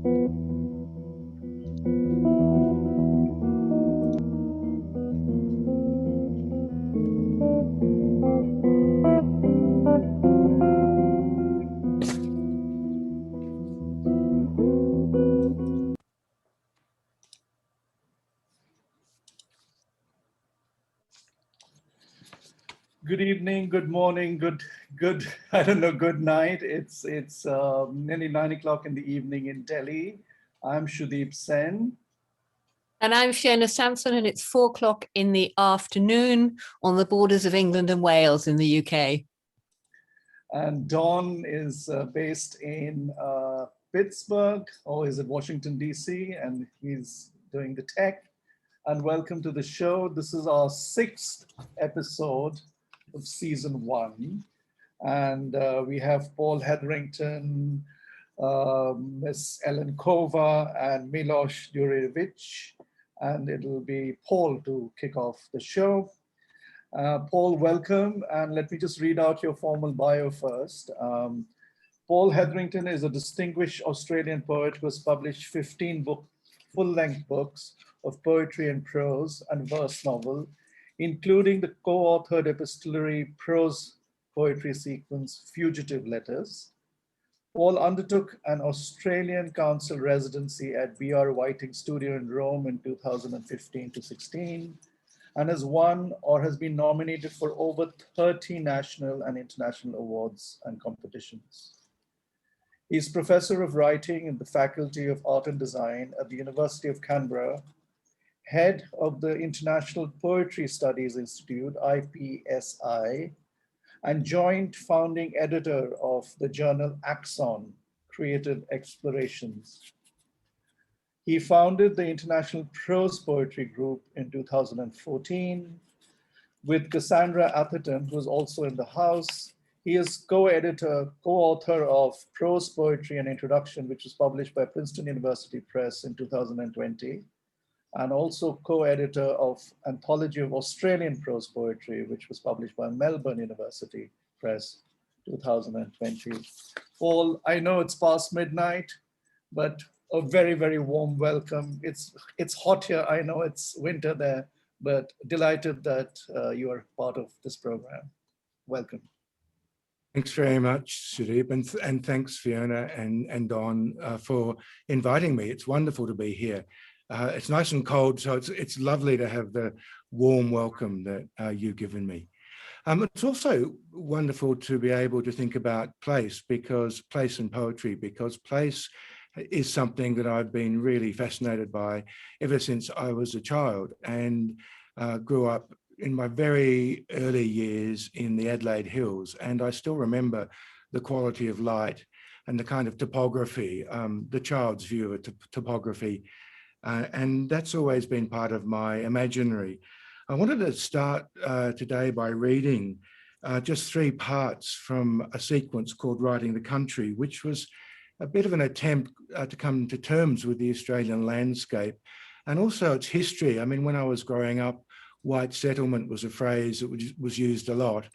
Good evening, good morning, I don't know, good night. It's nearly 9 o'clock in the evening in Delhi. I'm Sudeep Sen. And I'm Fiona Sampson, and it's 4 o'clock in the afternoon on the borders of England and Wales in the UK. And Don is based in Pittsburgh, or is it Washington, DC, and he's doing the tech. And welcome to the show. This is our 6th episode of season 1. And we have Paul Hetherington, Miss Elenkova, and Miloš Djurdjević. And it'll be Paul to kick off the show. Paul, welcome. And let me just read out your formal bio first. Paul Hetherington is a distinguished Australian poet who has published 15 full-length books of poetry and prose and verse novel, including the co-authored epistolary prose poetry sequence, Fugitive Letters. Paul undertook an Australian Council residency at B.R. Whiting Studio in Rome in 2015 to 16, and has won or has been nominated for over 30 national and international awards and competitions. He's Professor of Writing in the Faculty of Art and Design at the University of Canberra, Head of the International Poetry Studies Institute, IPSI, and joint founding editor of the journal Axon, Creative Explorations. He founded the International Prose Poetry Group in 2014. With Cassandra Atherton, who is also in the house. He is co-editor, co-author of Prose Poetry and Introduction, which was published by Princeton University Press in 2020, and also co-editor of Anthology of Australian Prose Poetry, which was published by Melbourne University Press, 2020. Paul, I know it's past midnight, but a very, very warm welcome. It's hot here, I know it's winter there, but delighted that you are part of this program. Welcome. Thanks very much, Sudeep, and thanks Fiona and Don for inviting me. It's wonderful to be here. It's nice and cold, so it's lovely to have the warm welcome that you've given me. It's also wonderful to be able to think about place and poetry, because place is something that I've been really fascinated by ever since I was a child, and grew up in my very early years in the Adelaide Hills. And I still remember the quality of light and the kind of topography, the child's view of topography. And that's always been part of my imaginary. I wanted to start today by reading just 3 parts from a sequence called Writing the Country, which was a bit of an attempt to come to terms with the Australian landscape and also its history. I mean, when I was growing up, white settlement was a phrase that was used a lot.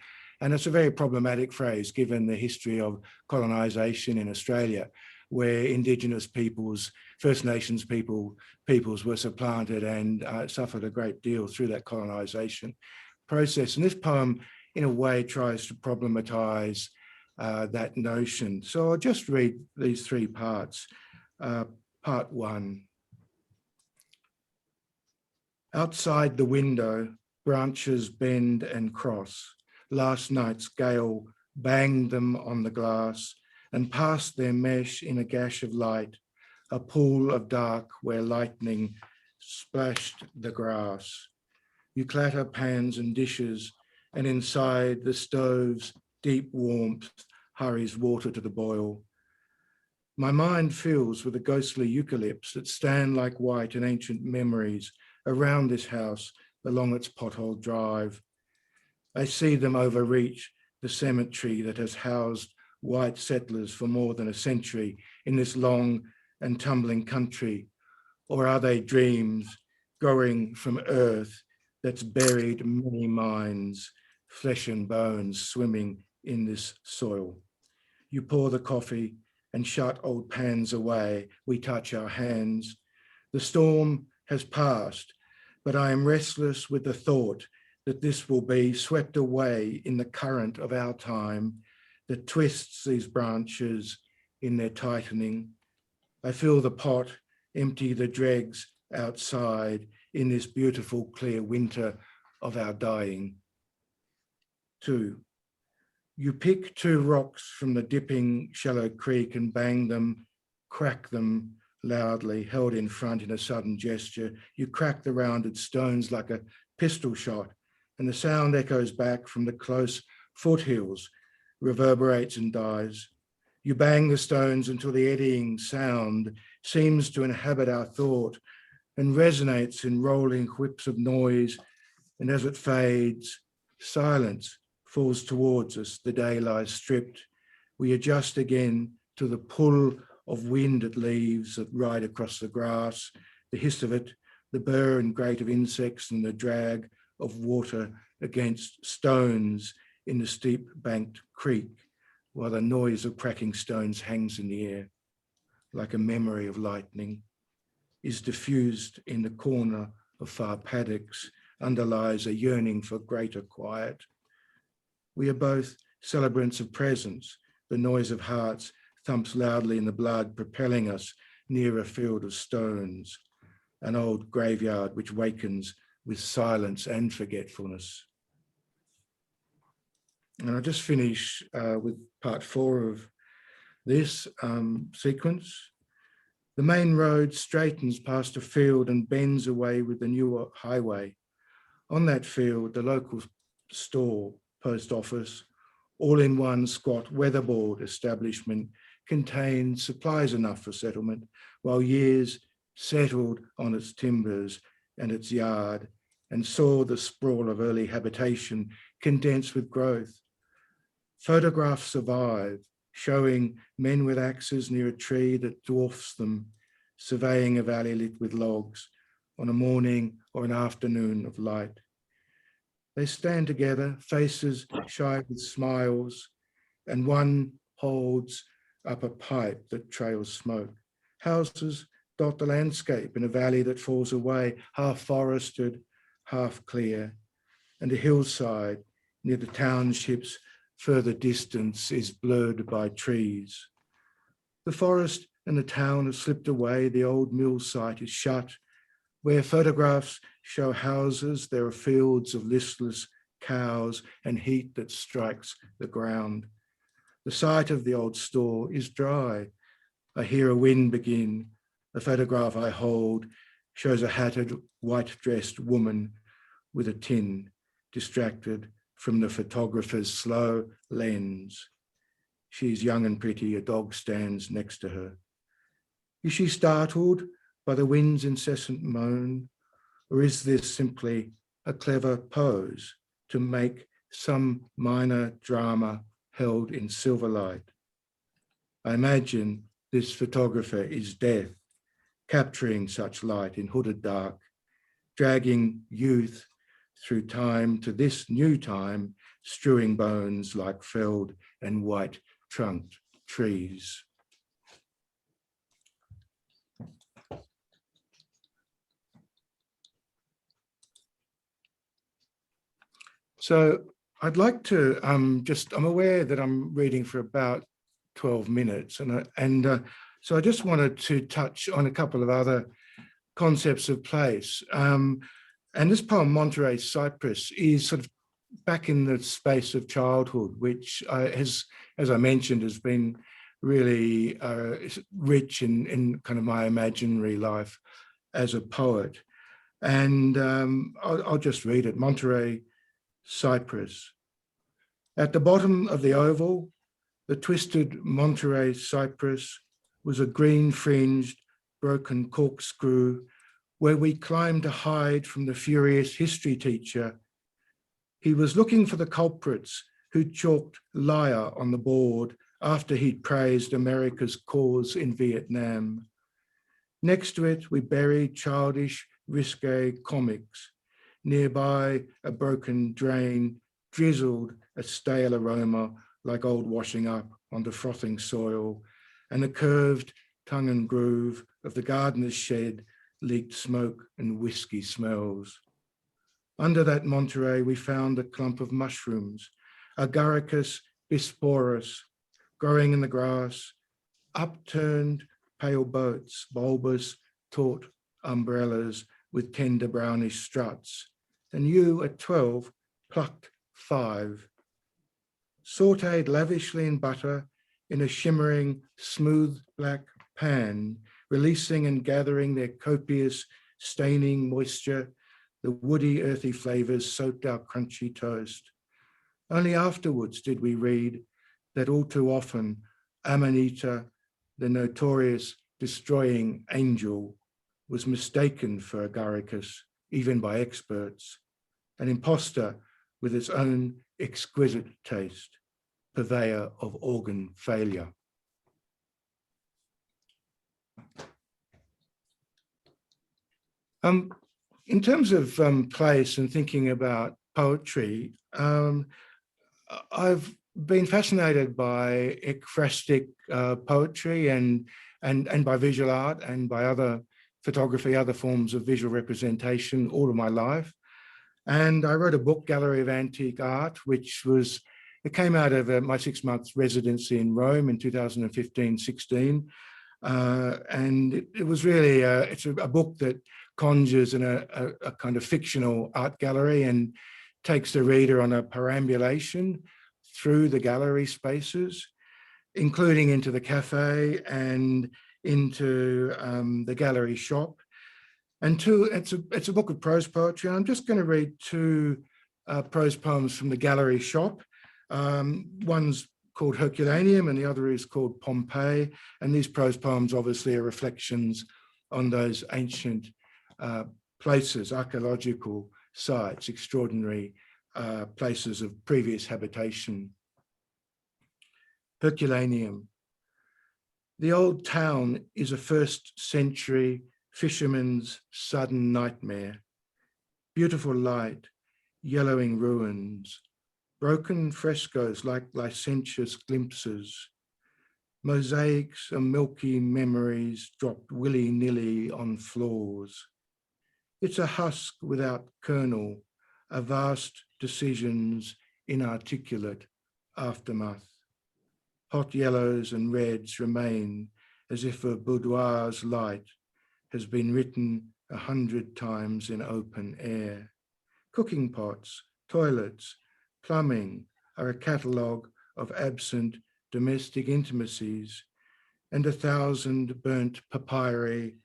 And it's a very problematic phrase given the history of colonisation in Australia, where Indigenous peoples, First Nations peoples were supplanted and suffered a great deal through that colonisation process. And this poem, in a way, tries to problematise that notion. So I'll just read these 3 parts. Part 1. Outside the window, branches bend and cross. Last night's gale banged them on the glass and past their mesh in a gash of light, a pool of dark where lightning splashed the grass. You clatter pans and dishes, and inside the stove's deep warmth hurries water to the boil. My mind fills with the ghostly eucalypts that stand like white in ancient memories around this house along its pothole drive. I see them overreach the cemetery that has housed white settlers for more than a century in this long and tumbling country. Or are they dreams growing from earth that's buried many minds, flesh and bones swimming in this soil? You pour the coffee and shut old pans away. We touch our hands. The storm has passed, but I am restless with the thought that this will be swept away in the current of our time that twists these branches in their tightening. I fill the pot, empty the dregs outside in this beautiful clear winter of our dying. 2. You pick 2 rocks from the dipping shallow creek and bang them, crack them loudly, held in front in a sudden gesture. You crack the rounded stones like a pistol shot, and the sound echoes back from the close foothills, reverberates and dies. You bang the stones until the eddying sound seems to inhabit our thought and resonates in rolling whips of noise, and as it fades, silence falls towards us. The day lies stripped. We adjust again to the pull of wind at leaves that ride across the grass, the hiss of it, the burr and grate of insects, and the drag of water against stones in the steep banked creek, while the noise of cracking stones hangs in the air like a memory of lightning, is diffused in the corner of far paddocks, underlies a yearning for greater quiet. We are both celebrants of presence. The noise of hearts thumps loudly in the blood, propelling us near a field of stones, an old graveyard which wakens with silence and forgetfulness. And I'll just finish with part 4 of this sequence. The main road straightens past a field and bends away with the new highway. On that field, the local store, post office, all in one squat weatherboard establishment contained supplies enough for settlement, while years settled on its timbers and its yard and saw the sprawl of early habitation condense with growth. Photographs survive, showing men with axes near a tree that dwarfs them, surveying a valley lit with logs on a morning or an afternoon of light. They stand together, faces shy with smiles, and one holds up a pipe that trails smoke. Houses dot the landscape in a valley that falls away, half forested, half clear, and a hillside near the township's further distance is blurred by trees. The forest and the town have slipped away. The old mill site is shut. Where photographs show houses, there are fields of listless cows and heat that strikes the ground. The site of the old store is dry. I hear a wind begin. The photograph I hold shows a hatted, white-dressed woman with a tin, distracted from the photographer's slow lens. She's young and pretty. A dog stands next to her. Is she startled by the wind's incessant moan, or is this simply a clever pose to make some minor drama held in silver light? I imagine this photographer is death, capturing such light in hooded dark, dragging youth through time to this new time, strewing bones like felled and white-trunked trees. So I'd like to I'm aware that I'm reading for about 12 minutes, so I just wanted to touch on a couple of other concepts of place. And this poem, Monterey Cypress, is sort of back in the space of childhood, which has, as I mentioned, has been really rich in kind of my imaginary life as a poet. And I'll just read it. Monterey Cypress. At the bottom of the oval, the twisted Monterey cypress was a green-fringed, broken corkscrew where we climbed to hide from the furious history teacher. He was looking for the culprits who chalked liar on the board after he'd praised America's cause in Vietnam. Next to it, we buried childish, risque comics. Nearby, a broken drain drizzled a stale aroma like old washing up on the frothing soil. and the curved tongue and groove of the gardener's shed leaked smoke and whiskey smells. Under that Monterey, we found a clump of mushrooms, Agaricus bisporus, growing in the grass, upturned pale boats, bulbous, taut umbrellas with tender brownish struts. And you at 12 plucked 5. Sauteed lavishly in butter in a shimmering, smooth black pan, releasing and gathering their copious, staining moisture, the woody, earthy flavors soaked our crunchy toast. Only afterwards did we read that all too often, Amanita, the notorious destroying angel, was mistaken for Agaricus, even by experts, an imposter with its own exquisite taste, purveyor of organ failure. In terms of place and thinking about poetry, I've been fascinated by ekphrastic poetry and by visual art and by other photography, other forms of visual representation all of my life. And I wrote a book, Gallery of Antique Art, it came out of my 6-month residency in Rome in 2015-16. And it was really, it's a book that conjures in a kind of fictional art gallery and takes the reader on a perambulation through the gallery spaces, including into the cafe and into the gallery shop. And it's a book of prose poetry. I'm just going to read 2 prose poems from the gallery shop. One's called Herculaneum and the other is called Pompeii. And these prose poems obviously are reflections on those ancient places, archaeological sites, extraordinary places of previous habitation. Herculaneum. The old town is a 1st century fisherman's sudden nightmare. Beautiful light, yellowing ruins, broken frescoes like licentious glimpses, mosaics of milky memories dropped willy-nilly on floors. It's a husk without kernel, a vast decisions, inarticulate aftermath. Hot yellows and reds remain as if a boudoir's light has been written 100 times in open air. Cooking pots, toilets, plumbing are a catalogue of absent domestic intimacies, and 1,000 burnt papyri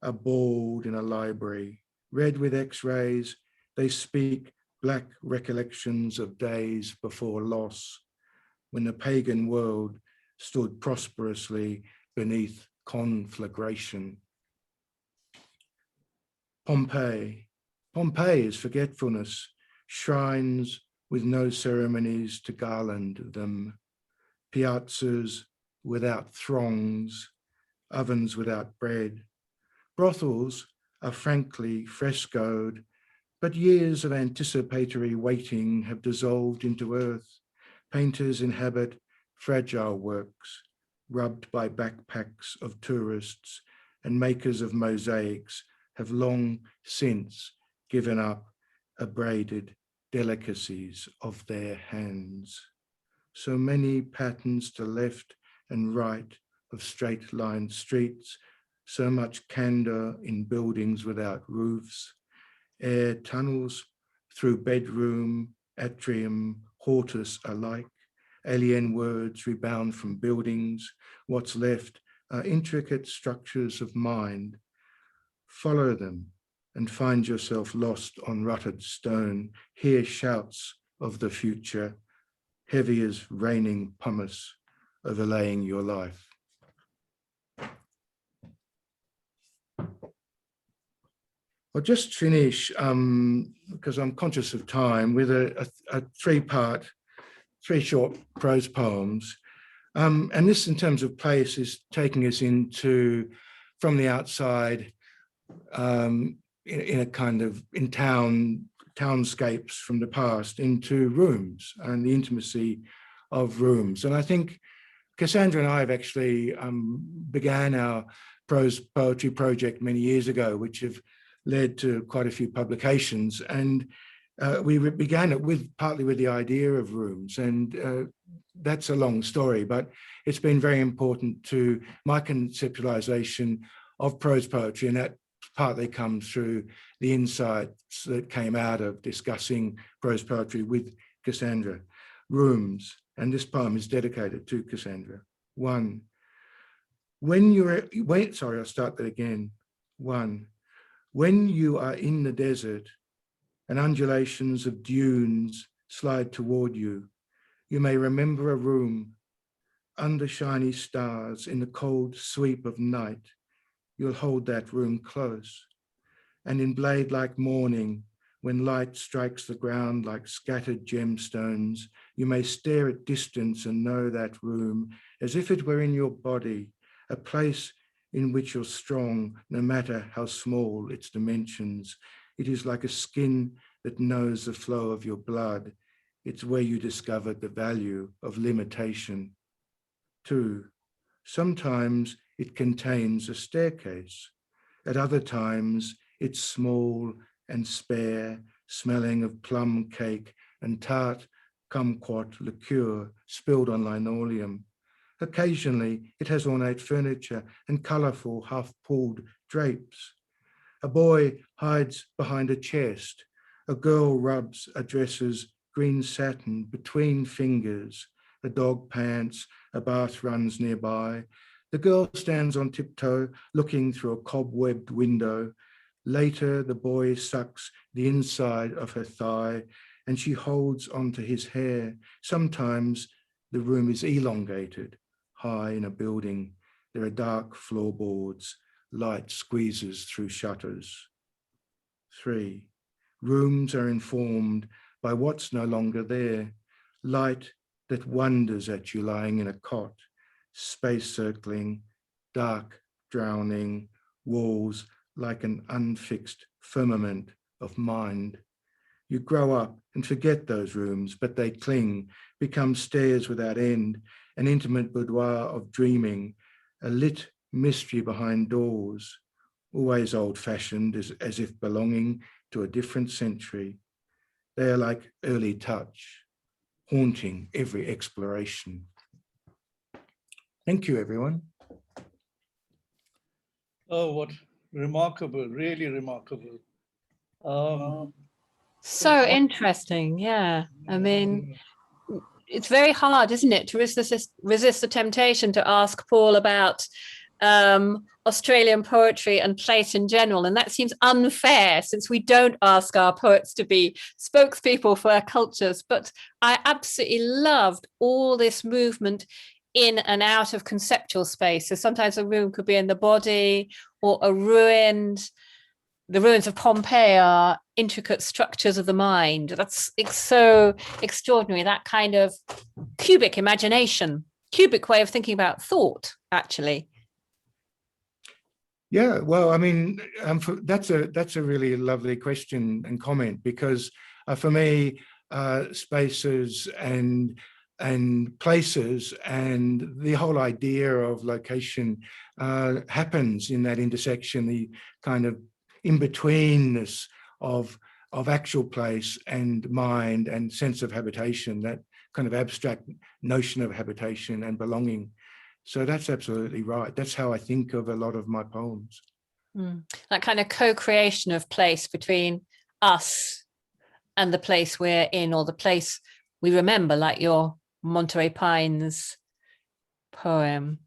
are balled in a library. Red with X-rays, they speak black recollections of days before loss, when the pagan world stood prosperously beneath conflagration. Pompeii. Pompeii is forgetfulness, shrines with no ceremonies to garland them, piazzas without throngs, ovens without bread. Brothels are frankly frescoed, but years of anticipatory waiting have dissolved into earth. Painters inhabit fragile works, rubbed by backpacks of tourists, and makers of mosaics have long since given up abraded delicacies of their hands. So many patterns to left and right of straight-lined streets, so much candor in buildings without roofs, air tunnels through bedroom, atrium, hortus alike, alien words rebound from buildings. What's left are intricate structures of mind. Follow them and find yourself lost on rutted stone. Hear shouts of the future, heavy as raining pumice overlaying your life. I'll just finish, because I'm conscious of time, with a 3 short prose poems. And this, in terms of place, is taking us into, from the outside, in a kind of, in townscapes from the past, into rooms and the intimacy of rooms. And I think Cassandra and I have actually began our prose poetry project many years ago, which have led to quite a few publications. And we began it partly with the idea of rooms, and that's a long story, but it's been very important to my conceptualization of prose poetry, and that partly comes through the insights that came out of discussing prose poetry with Cassandra. Rooms, and this poem is dedicated to Cassandra. 1. I'll start that again. 1. When you are in the desert and undulations of dunes slide toward you, you may remember a room under shiny stars in the cold sweep of night. You'll hold that room close. And in blade-like morning, when light strikes the ground like scattered gemstones, you may stare at distance and know that room as if it were in your body, a place in which you're strong, no matter how small its dimensions. It is like a skin that knows the flow of your blood. It's where you discovered the value of limitation. 2. Sometimes it contains a staircase. At other times, it's small and spare, smelling of plum cake and tart kumquat liqueur spilled on linoleum. Occasionally, it has ornate furniture and colorful half-pulled drapes. A boy hides behind a chest. A girl rubs a dresser's green satin between fingers. A dog pants, a bath runs nearby. The girl stands on tiptoe, looking through a cobwebbed window. Later, the boy sucks the inside of her thigh, and she holds onto his hair. Sometimes the room is elongated. High in a building, there are dark floorboards. Light squeezes through shutters. 3. Rooms are informed by what's no longer there. Light that wonders at you lying in a cot. Space circling, dark drowning, walls like an unfixed firmament of mind. You grow up and forget those rooms, but they cling, become stairs without end, an intimate boudoir of dreaming, a lit mystery behind doors, always old-fashioned, as if belonging to a different century. They are like early touch, haunting every exploration. Thank you, everyone. Oh, what remarkable, really remarkable. So interesting, yeah. I mean, it's very hard, isn't it, to resist the temptation to ask Paul about Australian poetry and place in general. And that seems unfair since we don't ask our poets to be spokespeople for our cultures. But I absolutely loved all this movement in and out of conceptual space. So sometimes a room could be in the body or a ruined. The ruins of Pompeii are intricate structures of the mind. It's so extraordinary, that kind of cubic imagination, cubic way of thinking about thought, actually. Yeah, well, I mean, that's a really lovely question and comment, because for me, spaces and places and the whole idea of location happens in that intersection, the kind of in-betweenness of actual place and mind and sense of habitation, that kind of abstract notion of habitation and belonging. So that's absolutely right. That's how I think of a lot of my poems. That kind of co-creation of place between us and the place we're in, or the place we remember, like your Monterey Pines poem.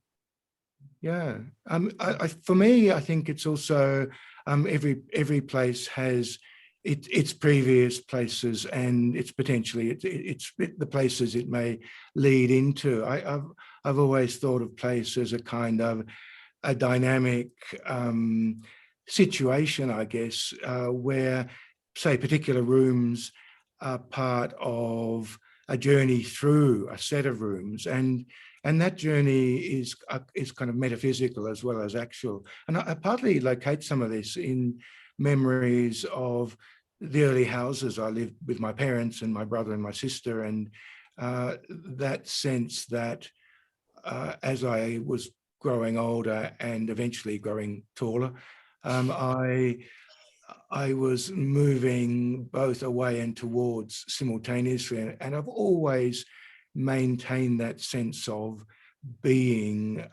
Yeah, for me, I think it's also every place has its previous places and its potentially it's the places it may lead into. I've always thought of place as a kind of a dynamic situation, I guess, where, say, particular rooms are part of a journey through a set of rooms, and that journey is kind of metaphysical as well as actual. And I partly locate some of this in memories of the early houses I lived with my parents and my brother and my sister, and that sense that as I was growing older and eventually growing taller, I was moving both away and towards simultaneously. And I've always maintained that sense of being,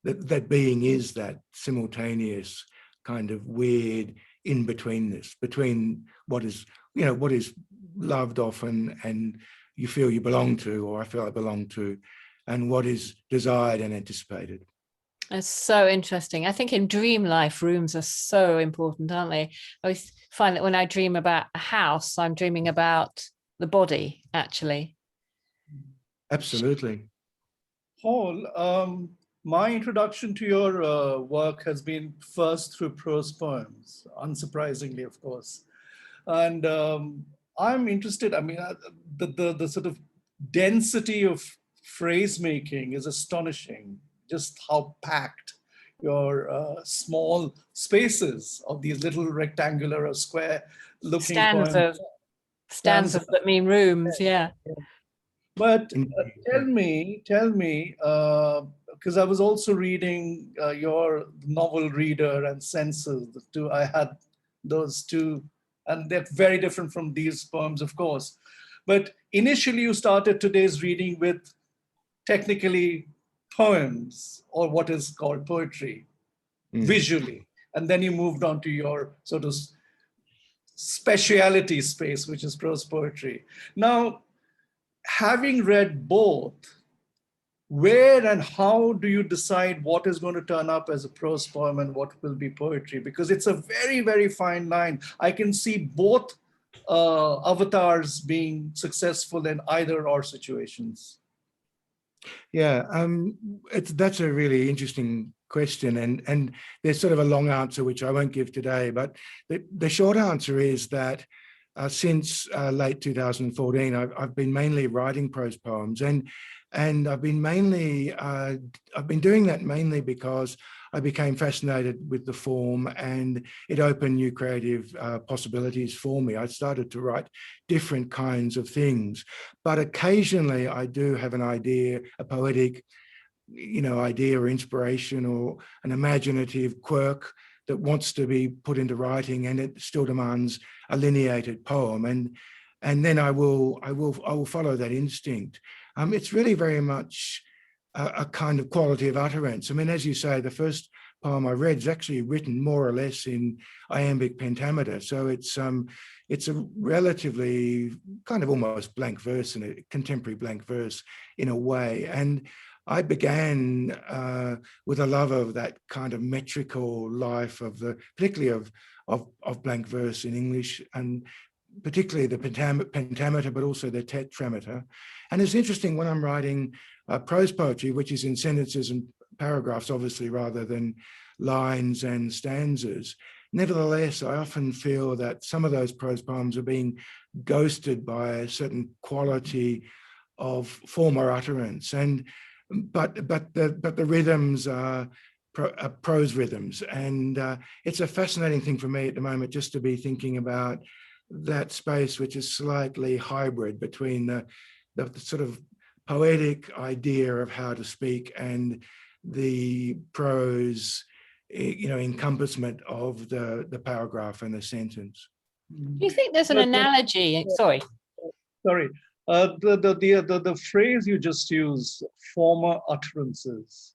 that being is that simultaneous kind of weird in-betweenness between what is, what is loved often and you feel you belong to, or I feel I belong to, and what is desired and anticipated. It's so interesting. I think in dream life, rooms are so important, aren't they? I always find that when I dream about a house, I'm dreaming about the body, actually. Absolutely. Paul, my introduction to your work has been first through prose poems, unsurprisingly, of course. And I'm interested, I mean, the sort of density of phrase making is astonishing. Just how packed your small spaces of these little rectangular or square looking poems. Stanzas that mean rooms, yeah. But tell me, because I was also reading your novel Reader and Senses, the two, I had those two, and they're very different from these poems, of course. But initially you started today's reading with technically poems, or what is called poetry, visually. And then you moved on to your sort of speciality space, which is prose poetry. Now, having read both, where and how do you decide what is going to turn up as a prose poem and what will be poetry? Because it's a very, very fine line. I can see both avatars being successful in either or situations. Yeah, that's a really interesting question, and there's sort of a long answer which I won't give today, but the short answer is that since late 2014, I've been mainly writing prose poems, and I've been doing that mainly because I became fascinated with the form and it opened new creative possibilities for me. I started to write different kinds of things, but occasionally I do have an idea, a poetic, idea or inspiration or an imaginative quirk that wants to be put into writing, and it still demands a lineated poem, and then I will follow that instinct. It's really very much a kind of quality of utterance. I mean, as you say, the first poem I read is actually written more or less in iambic pentameter, so it's a relatively kind of almost blank verse, and a contemporary blank verse in a way. And I began with a love of that kind of metrical life of particularly of blank verse in English, and particularly the pentameter, but also the tetrameter. And it's interesting when I'm writing prose poetry, which is in sentences and paragraphs, obviously, rather than lines and stanzas. Nevertheless, I often feel that some of those prose poems are being ghosted by a certain quality of form or utterance, but the rhythms are prose rhythms, and it's a fascinating thing for me at the moment just to be thinking about that space, which is slightly hybrid between the sort of poetic idea of how to speak and the prose, encompassment of the paragraph and the sentence. Do you think there's an analogy? Sorry. The phrase you just used, former utterances,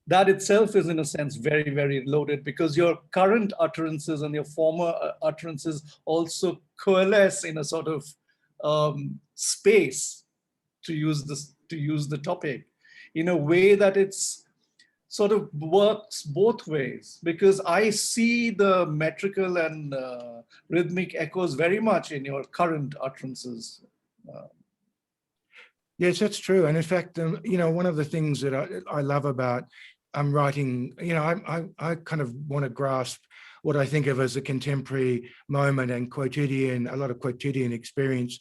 that itself is in a sense very, very loaded, because your current utterances and your former utterances also coalesce in a sort of space, to use the topic, in a way that it's sort of works both ways, because I see the metrical and rhythmic echoes very much in your current utterances. Yes, that's true. And in fact, one of the things that I love about writing, I kind of want to grasp what I think of as a contemporary moment and a lot of quotidian experience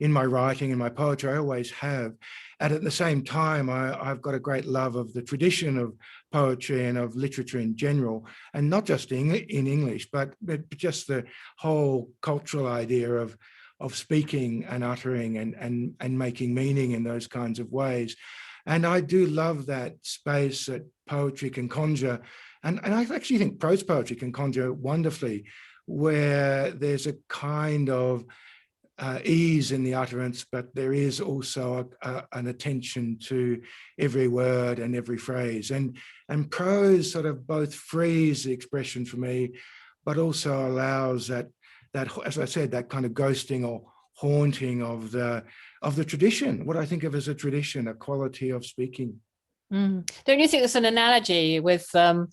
in my writing and my poetry. I always have. And at the same time, I've got a great love of the tradition of poetry and of literature in general, and not just in English, but just the whole cultural idea of speaking and uttering and making meaning in those kinds of ways. And I do love that space that poetry can conjure. And I actually think prose poetry can conjure wonderfully, where there's a kind of ease in the utterance, but there is also an attention to every word and every phrase. And prose sort of both frees the expression for me, but also allows that, as I said, that kind of ghosting or haunting of the tradition, what I think of as a tradition, a quality of speaking. Don't you think there's an analogy with the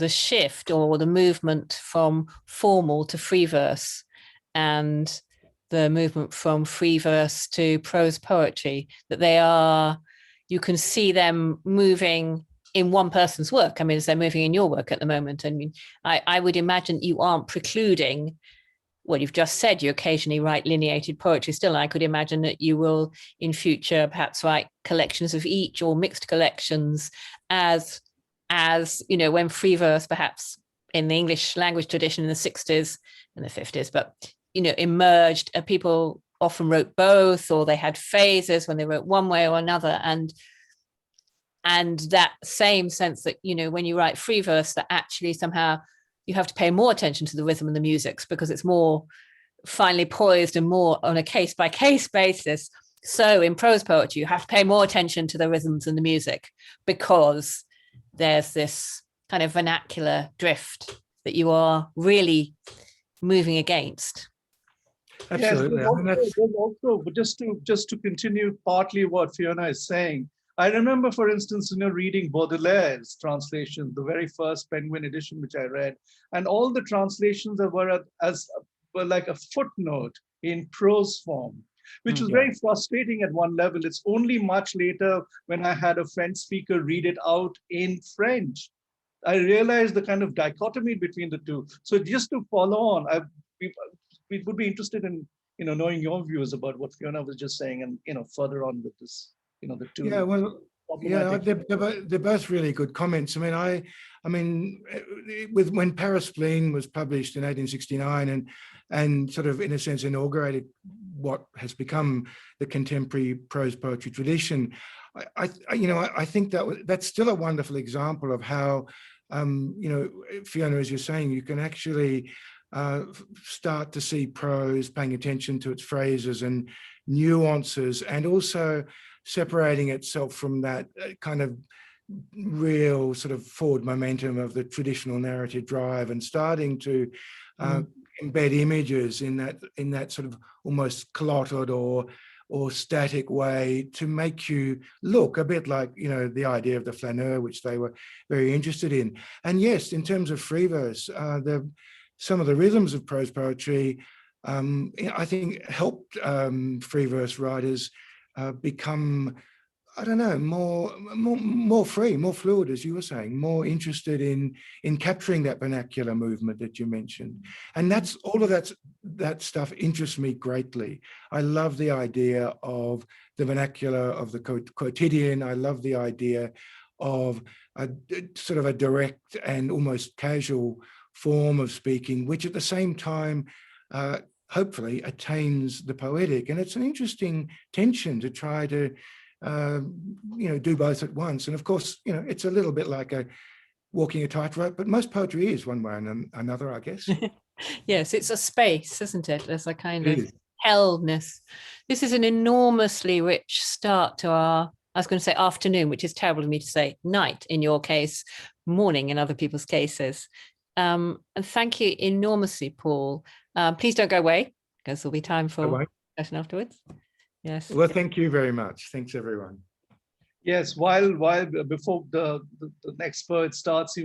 shift or the movement from formal to free verse, and the movement from free verse to prose poetry, that they are, you can see them moving in one person's work? I mean, as they're moving in your work at the moment. I mean, I would imagine you aren't precluding, well, you've just said you occasionally write lineated poetry still. I could imagine that you will in future perhaps write collections of each or mixed collections as you know, when free verse perhaps in the English language tradition in the 60s and the 50s, but, you know, emerged, people often wrote both, or they had phases when they wrote one way or another. And that same sense that, you know, when you write free verse, that actually somehow you have to pay more attention to the rhythm and the music because it's more finely poised and more on a case-by-case basis. So in prose poetry, you have to pay more attention to the rhythms and the music because there's this kind of vernacular drift that you are really moving against. Absolutely. Yes, also, but just to continue partly what Fiona is saying, I remember, for instance, reading Baudelaire's translation, the very first Penguin edition, which I read, and all the translations were like a footnote in prose form, which was very frustrating at one level. It's only much later when I had a French speaker read it out in French, I realized the kind of dichotomy between the two. So just to follow on, we would be interested in knowing your views about what Fiona was just saying, and further on with this, the two. Yeah, well, yeah, they're both really good comments. I mean, when Paris Spleen was published in 1869 and sort of in a sense inaugurated what has become the contemporary prose poetry tradition, I think that's still a wonderful example of how, Fiona, as you're saying, you can actually start to see prose paying attention to its phrases and nuances, and also separating itself from that kind of real sort of forward momentum of the traditional narrative drive, and starting to embed images in that sort of almost clotted or static way to make you look a bit like, the idea of the flaneur, which they were very interested in. And yes, in terms of free verse, some of the rhythms of prose poetry, I think, helped free verse writers become, I don't know, more free, more fluid, as you were saying, more interested in capturing that vernacular movement that you mentioned. And that's all of that stuff interests me greatly. I love the idea of the vernacular of the quotidian. I love the idea of a sort of a direct and almost casual form of speaking, which at the same time hopefully attains the poetic. And it's an interesting tension to try to do both at once. And of course, it's a little bit like walking a tightrope, but most poetry is one way and another, I guess. Yes, it's a space, isn't it? There's a kind of heldness. This is an enormously rich start to our, I was going to say afternoon, which is terrible of me to say, night in your case, morning in other people's cases. And thank you enormously, Paul. Please don't go away, because there'll be time for discussion afterwards. Yes. Well, thank you very much. Thanks, everyone. Yes, while before the next poet starts,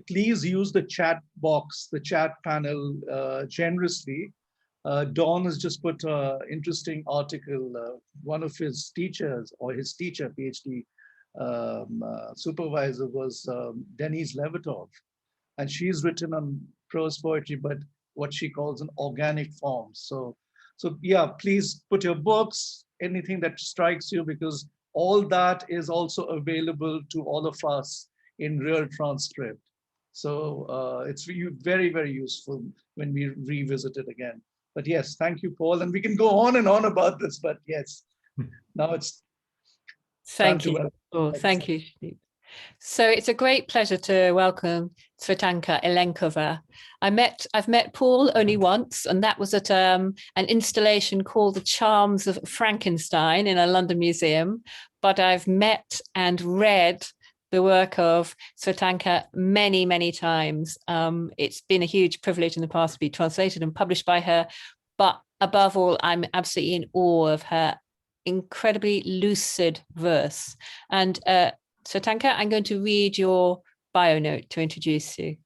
please use the chat box, the chat panel generously. Don has just put an interesting article. One of his teachers, or his teacher, PhD supervisor, was Denise Levertov. And she's written on prose poetry, but what she calls an organic form. So yeah, please put your books, anything that strikes you, because all that is also available to all of us in real transcript. So it's very, very useful when we revisit it again. But yes, thank you, Paul. And we can go on and on about this, but yes, now it's Thank you. Oh, thank you. So it's a great pleasure to welcome Tsvetanka Elenkova. I've met Paul only once, and that was at an installation called The Charms of Frankenstein in a London museum. But I've met and read the work of Tsvetanka many, many times. It's been a huge privilege in the past to be translated and published by her. But above all, I'm absolutely in awe of her incredibly lucid verse. And Tsvetanka, I'm going to read your bio note to introduce you.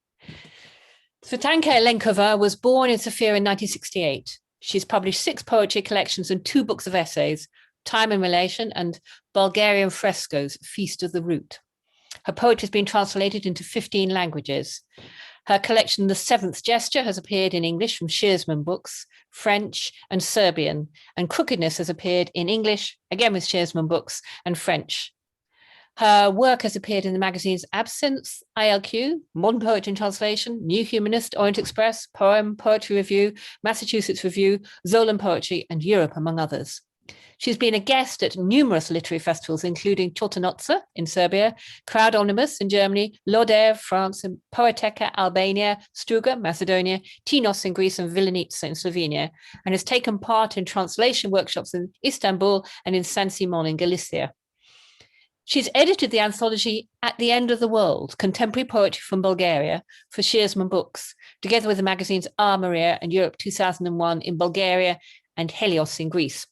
Tsvetanka Elenkova was born in Sofia in 1968. She's published 6 poetry collections and 2 books of essays, Time and Relation and Bulgarian Frescoes, Feast of the Root. Her poetry has been translated into 15 languages. Her collection, The Seventh Gesture, has appeared in English from Shearsman Books, French and Serbian, and Crookedness has appeared in English, again with Shearsman Books, and French. Her work has appeared in the magazines Absinthe, ILQ, Modern Poetry in Translation, New Humanist, Orient Express, Poem, Poetry Review, Massachusetts Review, Zolan Poetry, and Europe, among others. She's been a guest at numerous literary festivals, including Čoltenoce in Serbia, Crowdonimus in Germany, Lodève, France, and Poeteka, Albania, Struga, Macedonia, Tinos in Greece, and Villanica in Slovenia, and has taken part in translation workshops in Istanbul and in San Simon in Galicia. She's edited the anthology At the End of the World, Contemporary Poetry from Bulgaria for Shearsman Books, together with the magazines R. Maria and Europe 2001 in Bulgaria and Helios in Greece.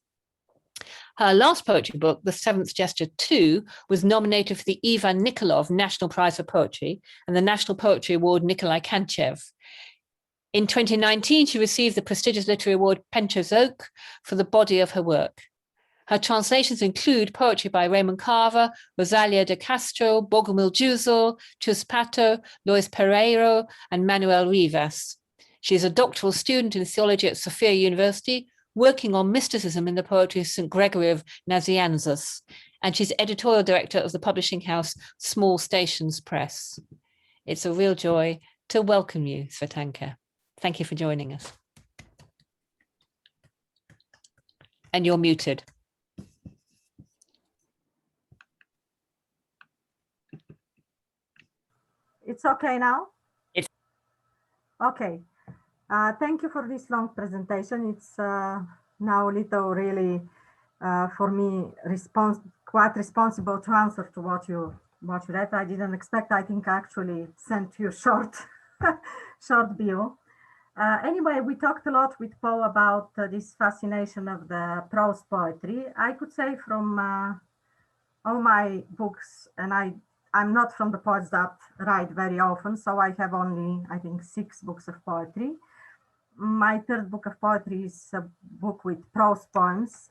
Her last poetry book, The Seventh Gesture 2, was nominated for the Ivan Nikolov National Prize for Poetry and the National Poetry Award Nikolai Kantchev. In 2019, she received the prestigious literary award Pencho's Oak for the body of her work. Her translations include poetry by Raymond Carver, Rosalia de Castro, Bogomil Juzol, Chus Pato, Luis Pereiro, and Manuel Rivas. She is a doctoral student in theology at Sofia University, working on mysticism in the poetry of St. Gregory of Nazianzus, and she's editorial director of the publishing house Small Stations Press. It's a real joy to welcome you, Tsvetanka. Thank you for joining us. And you're muted. It's okay now? It's okay. Thank you for this long presentation. It's now a little really for me quite responsible to answer to what you read. I didn't expect. I think I actually sent you short bio. Anyway, we talked a lot with Paul about this fascination of the prose poetry. I could say from all my books, and I'm not from the poets that write very often, so I have only, I think, 6 books of poetry. My 3rd book of poetry is a book with prose poems.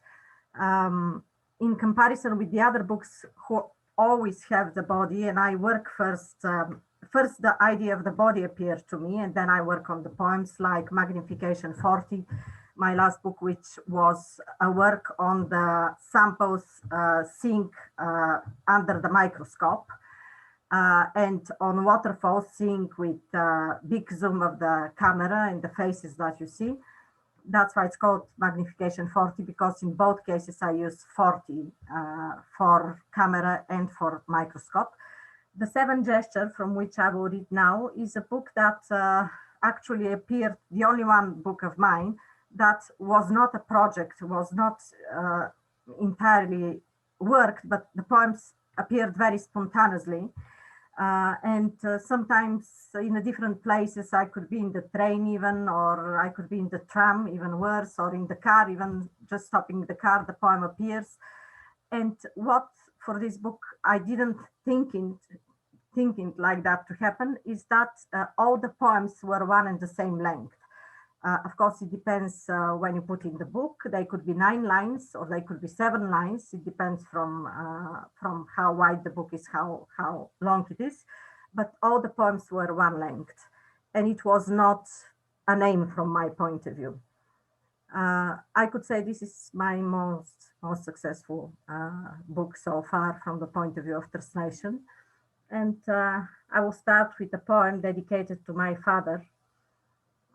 In comparison with the other books who always have the body, and I work first the idea of the body appeared to me, and then I work on the poems like Magnification 40, my last book, which was a work on the samples seeing under the microscope. And on waterfalls, seeing with big zoom of the camera and the faces that you see. That's why it's called Magnification 40, because in both cases I use 40 for camera and for microscope. The Seven Gesture, from which I will read now, is a book that actually appeared, the only one book of mine that was not a project, was not entirely worked, but the poems appeared very spontaneously. And sometimes in the different places, I could be in the train even, or I could be in the tram, even worse, or in the car, even just stopping the car, the poem appears. And what for this book, I didn't thinking like that to happen, is that all the poems were one and the same length. Of course, it depends when you put in the book. They could be 9 lines or they could be 7 lines. It depends from how wide the book is, how long it is. But all the poems were one length, and it was not a name from my point of view. I could say this is my most successful book so far from the point of view of translation. And I will start with a poem dedicated to my father.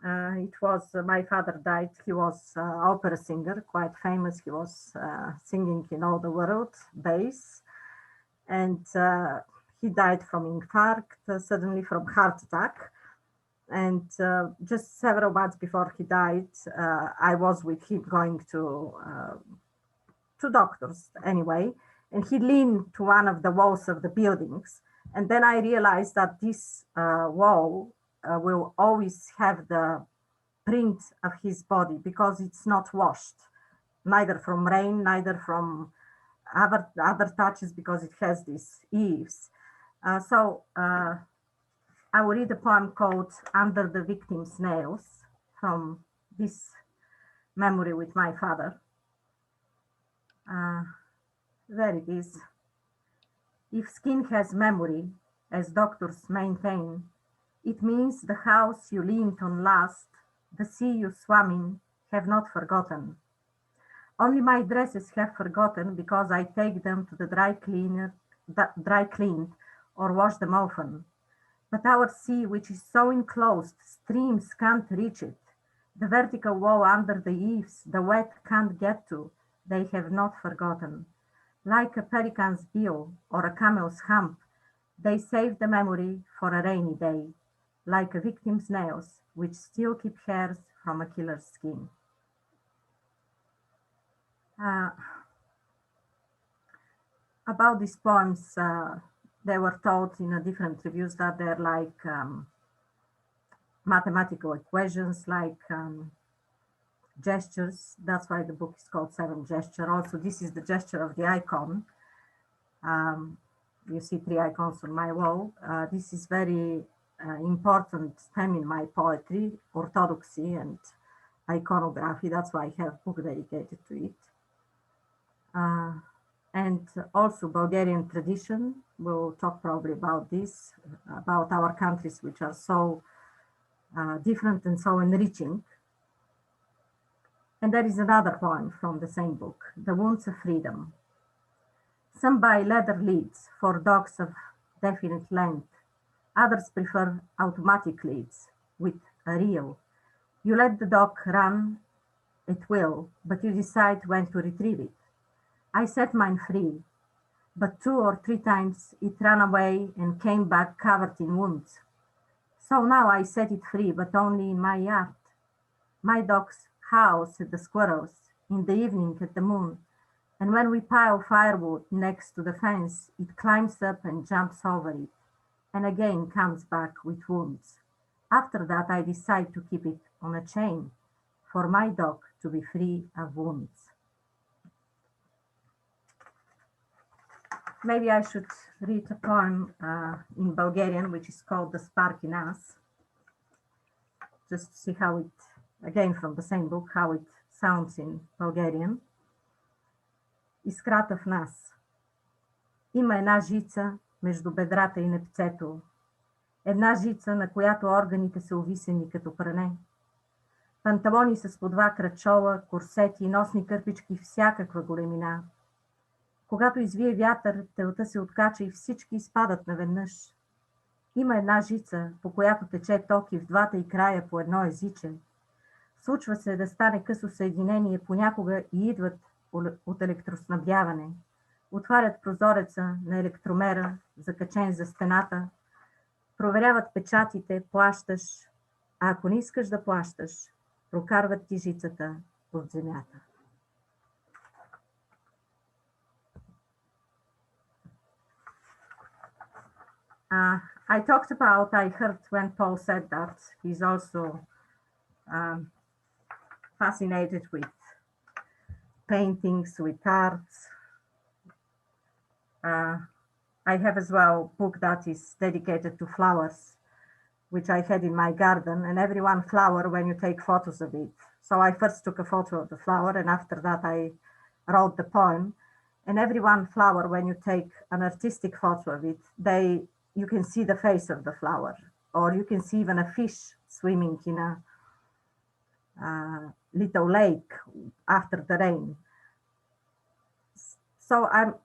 It was, my father died, he was an opera singer, quite famous. He was singing in all the world, bass. And he died from infarct, suddenly from heart attack. And just several months before he died, I was with him going to doctors anyway, and he leaned to one of the walls of the buildings. And then I realized that this wall will always have the print of his body because it's not washed, neither from rain, neither from other touches, because it has these eaves. So I will read a poem called Under the Victim's Nails from this memory with my father. There it is. If skin has memory, as doctors maintain, it means the house you leaned on last, the sea you swam in, have not forgotten. Only my dresses have forgotten because I take them to the dry cleaned or wash them often. But our sea, which is so enclosed, streams can't reach it. The vertical wall under the eaves, the wet can't get to, they have not forgotten. Like a pelican's bill or a camel's hump, they save the memory for a rainy day, like a victim's nails, which still keep hairs from a killer's skin. About these poems, they were taught in different reviews that they're like mathematical equations, like gestures. That's why the book is called 7 Gesture. Also, this is the gesture of the icon. You see 3 icons on my wall. This is very important theme in my poetry, orthodoxy and iconography. That's why I have a book dedicated to it. And also Bulgarian tradition. We'll talk probably about this, about our countries, which are so different and so enriching. And there is another poem from the same book, The Wounds of Freedom. Some buy leather leads for dogs of definite length. Others prefer automatic leads with a reel. You let the dog run at will, but you decide when to retrieve it. I set mine free, but 2 or 3 times it ran away and came back covered in wounds. So now I set it free, but only in my yard. My dogs house at the squirrels, in the evening at the moon, and when we pile firewood next to the fence, it climbs up and jumps over it, and again comes back with wounds. After that, I decide to keep it on a chain, for my dog to be free of wounds. Maybe I should read a poem in Bulgarian, which is called The Spark in Us, just to see how it, again from the same book, how it sounds in Bulgarian. Искрата в нас. Има една жица между бедрата и непцето. Една жица, на която органите са увисени като пране. Панталони с по 2 крачола, курсети, носни кърпички всякаква големина. Когато извие вятър, телта се откача и всички изпадат наведнъж. Има една жица, по която тече ток и в двата й края по едно езиче. Случва се да стане късо съединение, понякога и идват от електроснабдяване. Отварят прозореца на електромера, закачен за стената, проверяват печатите, плащаш, а ако не искаш да плащаш, прокарват ти жицата от земята. I talked about, I heard when Paul said that he's also fascinated with paintings, with arts. I have as well a book that is dedicated to flowers, which I had in my garden, and every one flower when you take photos of it. So I first took a photo of the flower, and after that I wrote the poem. And every one flower, when you take an artistic photo of it, you can see the face of the flower, or you can see even a fish swimming in a little lake after the rain. So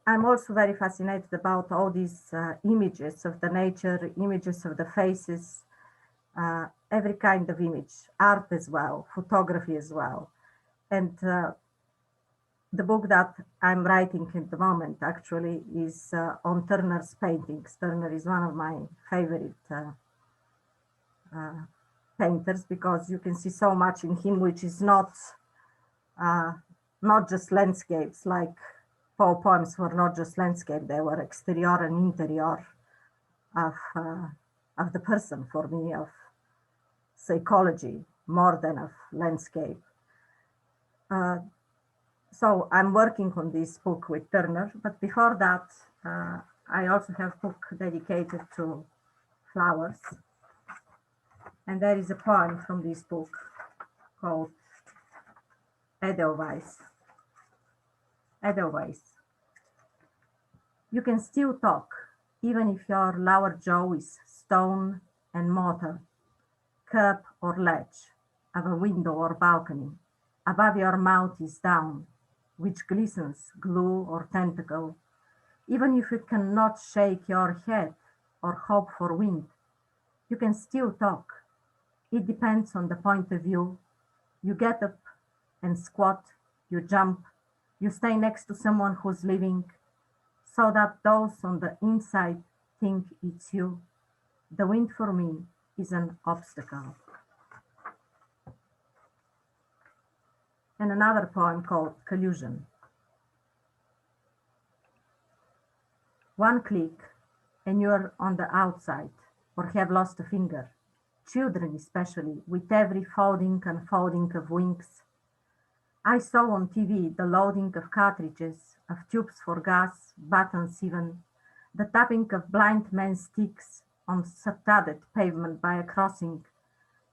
I'm also very fascinated about all these images of the nature, images of the faces, every kind of image, art as well, photography as well. And the book that I'm writing at the moment actually is on Turner's paintings. Turner is one of my favorite painters because you can see so much in him, which is not just landscapes. Like Poe poems were not just landscape; they were exterior and interior of the person. For me, of psychology more than of landscape. So I'm working on this book with Turner, but before that, I also have a book dedicated to flowers. And there is a poem from this book called Edelweiss. Edelweiss. You can still talk, even if your lower jaw is stone and mortar, curb or ledge of a window or balcony. Above your mouth is down, which glistens, glue or tentacle. Even if you cannot shake your head or hope for wind, you can still talk. It depends on the point of view. You get up and squat, you jump, you stay next to someone who's living, so that those on the inside think it's you. The wind for me is an obstacle. And another poem called Collusion. One click and you're on the outside or have lost a finger. Children especially, with every folding and unfolding of wings. I saw on TV the loading of cartridges, of tubes for gas, buttons even, the tapping of blind men's sticks on studded pavement by a crossing.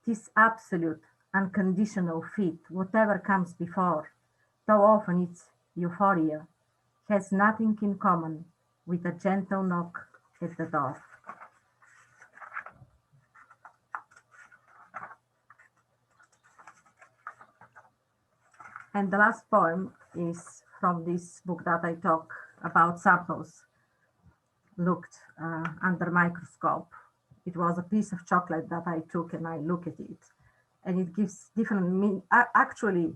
This absolute, unconditional fit, whatever comes before, though often it's euphoria, has nothing in common with a gentle knock at the door. And the last poem is from this book that I talk about samples looked under microscope. It was a piece of chocolate that I took and I look at it. And it gives different, actually,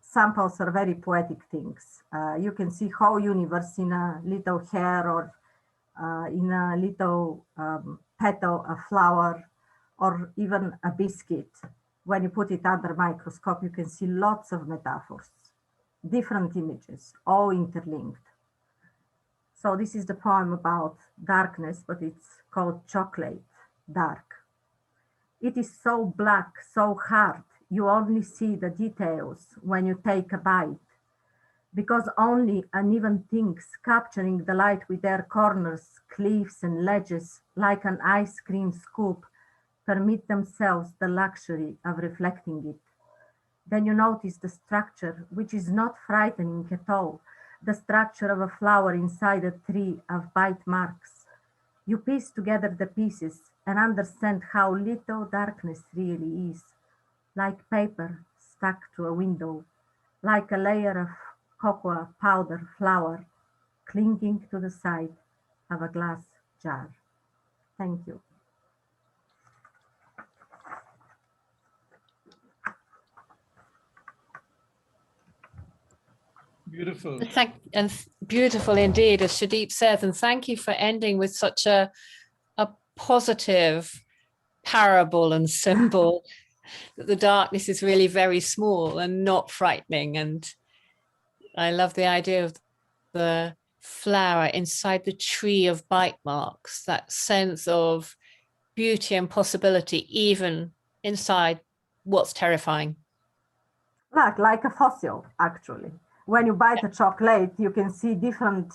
samples are very poetic things. You can see whole universe in a little hair or in a little petal, a flower, or even a biscuit. When you put it under microscope, you can see lots of metaphors, different images, all interlinked. So this is the poem about darkness, but it's called Chocolate Dark. It is so black, so hard, you only see the details when you take a bite, because only uneven things capturing the light with their corners, cliffs and ledges like an ice cream scoop permit themselves the luxury of reflecting it. Then you notice the structure, which is not frightening at all, the structure of a flower inside a tree of bite marks. You piece together the pieces and understand how little darkness really is, like paper stuck to a window, like a layer of cocoa powder flour clinging to the side of a glass jar. Thank you. Beautiful. And beautiful indeed, as Sudeep says, and thank you for ending with such a positive parable and symbol that the darkness is really very small and not frightening. And I love the idea of the flower inside the tree of bite marks, that sense of beauty and possibility, even inside what's terrifying. Like a fossil, actually. When you bite a chocolate, you can see different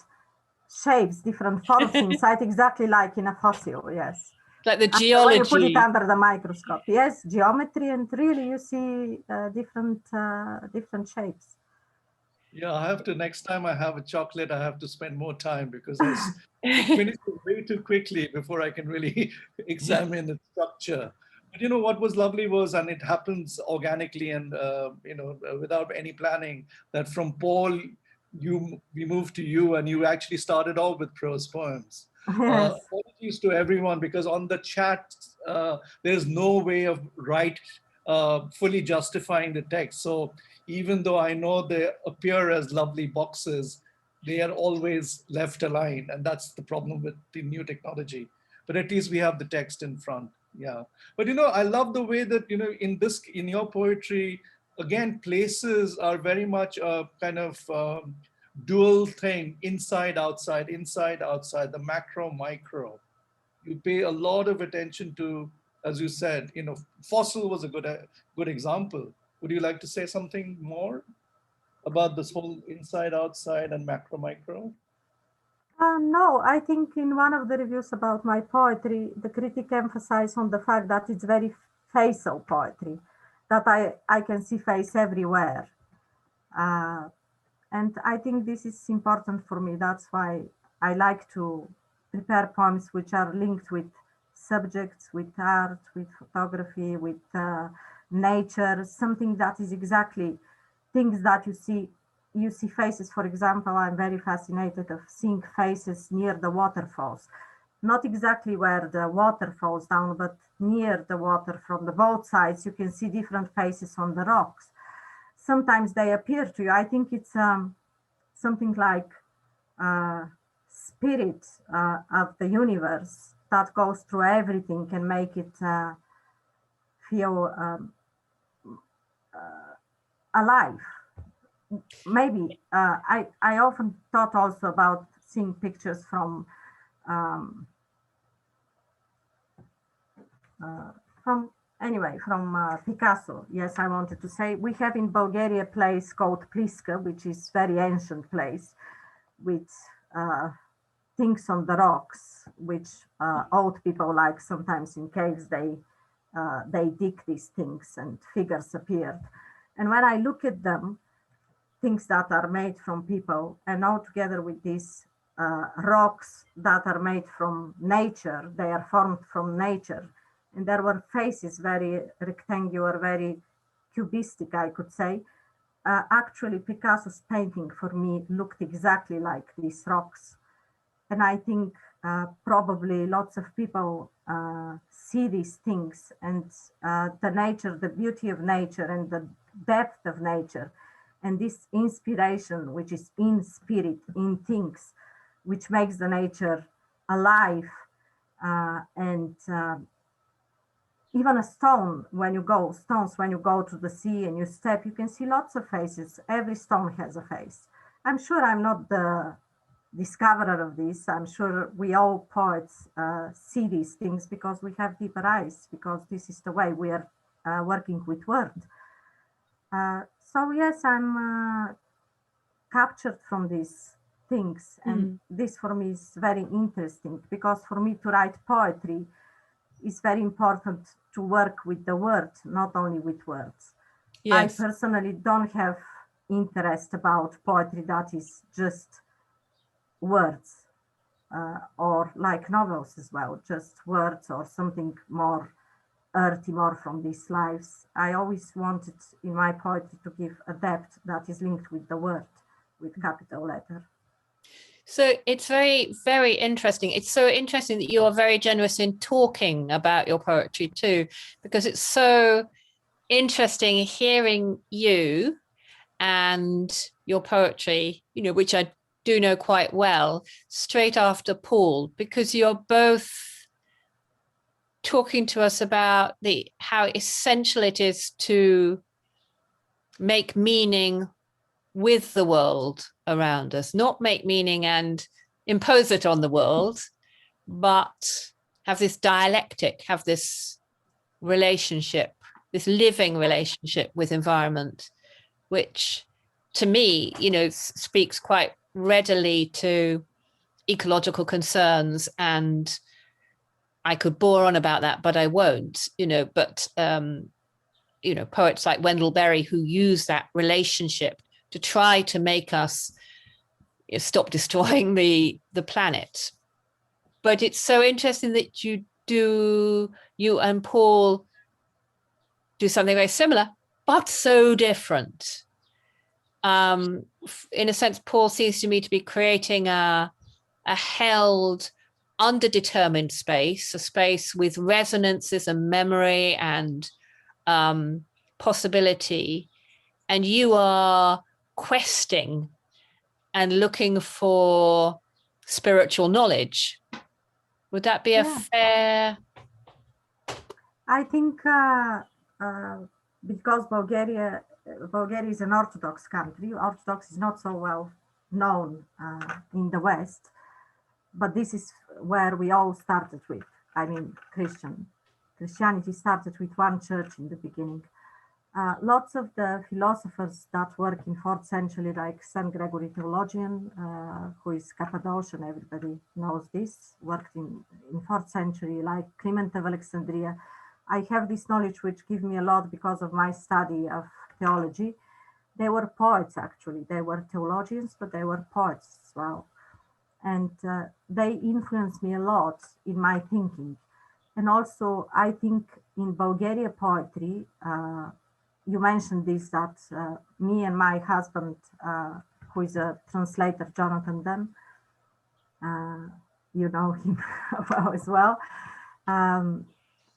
shapes, different forms inside, exactly like in a fossil, yes. Like the geology. When you put it under the microscope, yes, geometry, and really you see different shapes. Yeah, I have to, next time I have a chocolate, I have to spend more time because I finish it way too quickly before I can really examine its structure. But you know, what was lovely was, and it happens organically and, without any planning, that from Paul, we moved to you and you actually started off with prose poems. Yes. Apologies to everyone because on the chat, there's no way of fully justifying the text. So even though I know they appear as lovely boxes, they are always left aligned. And that's the problem with the new technology. But at least we have the text in front. Yeah. But, I love the way that, in your poetry, again, places are very much a kind of dual thing, inside, outside, the macro, micro. You pay a lot of attention to, as you said, fossil was a good example. Would you like to say something more about this whole inside, outside, and macro, micro? No, I think in one of the reviews about my poetry, the critic emphasized on the fact that it's very facial poetry, that I can see face everywhere. And I think this is important for me. That's why I like to prepare poems which are linked with subjects, with art, with photography, with nature, something that is exactly things that you see. You see faces, for example, I'm very fascinated of seeing faces near the waterfalls. Not exactly where the water falls down, but near the water from the both sides, you can see different faces on the rocks. Sometimes they appear to you. I think it's something like spirit of the universe that goes through everything and make it feel alive. Maybe I often thought also about seeing pictures from Picasso. Yes, I wanted to say we have in Bulgaria a place called Pliska, which is very ancient place with things on the rocks, which old people like sometimes in caves they dig these things and figures appeared. And when I look at them, things that are made from people, and all together with these rocks that are made from nature, they are formed from nature. And there were faces, very rectangular, very cubistic, I could say. Actually, Picasso's painting for me looked exactly like these rocks. And I think probably lots of people see these things and the nature, the beauty of nature and the depth of nature. And this inspiration, which is in spirit, in things, which makes the nature alive. And even a stone, when you go to the sea and you step, you can see lots of faces. Every stone has a face. I'm sure I'm not the discoverer of this. I'm sure we all poets see these things because we have deeper eyes, because this is the way we are working with words. So yes, I'm captured from these things. And this for me is very interesting because for me to write poetry is very important to work with the word, not only with words. Yes. I personally don't have interest about poetry that is just words or like novels as well, just words or something more earthy, more from these lives. I always wanted in my poetry to give a depth that is linked with the word, with capital letter. So it's very, very interesting. It's so interesting that you are very generous in talking about your poetry too, because it's so interesting hearing you and your poetry, which I do know quite well, straight after Paul, because you're both talking to us about how essential it is to make meaning with the world around us, not make meaning and impose it on the world, but have this dialectic, have this relationship, this living relationship with environment, which to me, speaks quite readily to ecological concerns. And I could bore on about that, but I won't, but, poets like Wendell Berry who use that relationship to try to make us stop destroying the planet. But it's so interesting that you and Paul do something very similar, but so different. In a sense, Paul seems to me to be creating a held, underdetermined space, a space with resonances and memory and possibility, and you are questing and looking for spiritual knowledge. Would that be a fair? I think because Bulgaria is an Orthodox country. Orthodox is not so well known in the West, but this is where we all started with. I mean, Christianity started with one church in the beginning. Lots of the philosophers that work in 4th century, like St. Gregory Theologian, who is Cappadocian, everybody knows this, worked in 4th century, like Clement of Alexandria. I have this knowledge which gives me a lot because of my study of theology. They were poets, actually. They were theologians, but they were poets as well. And they influenced me a lot in my thinking. And also, I think in Bulgaria poetry, you mentioned this, that me and my husband, who is a translator, Jonathan Dunn, you know him well as well,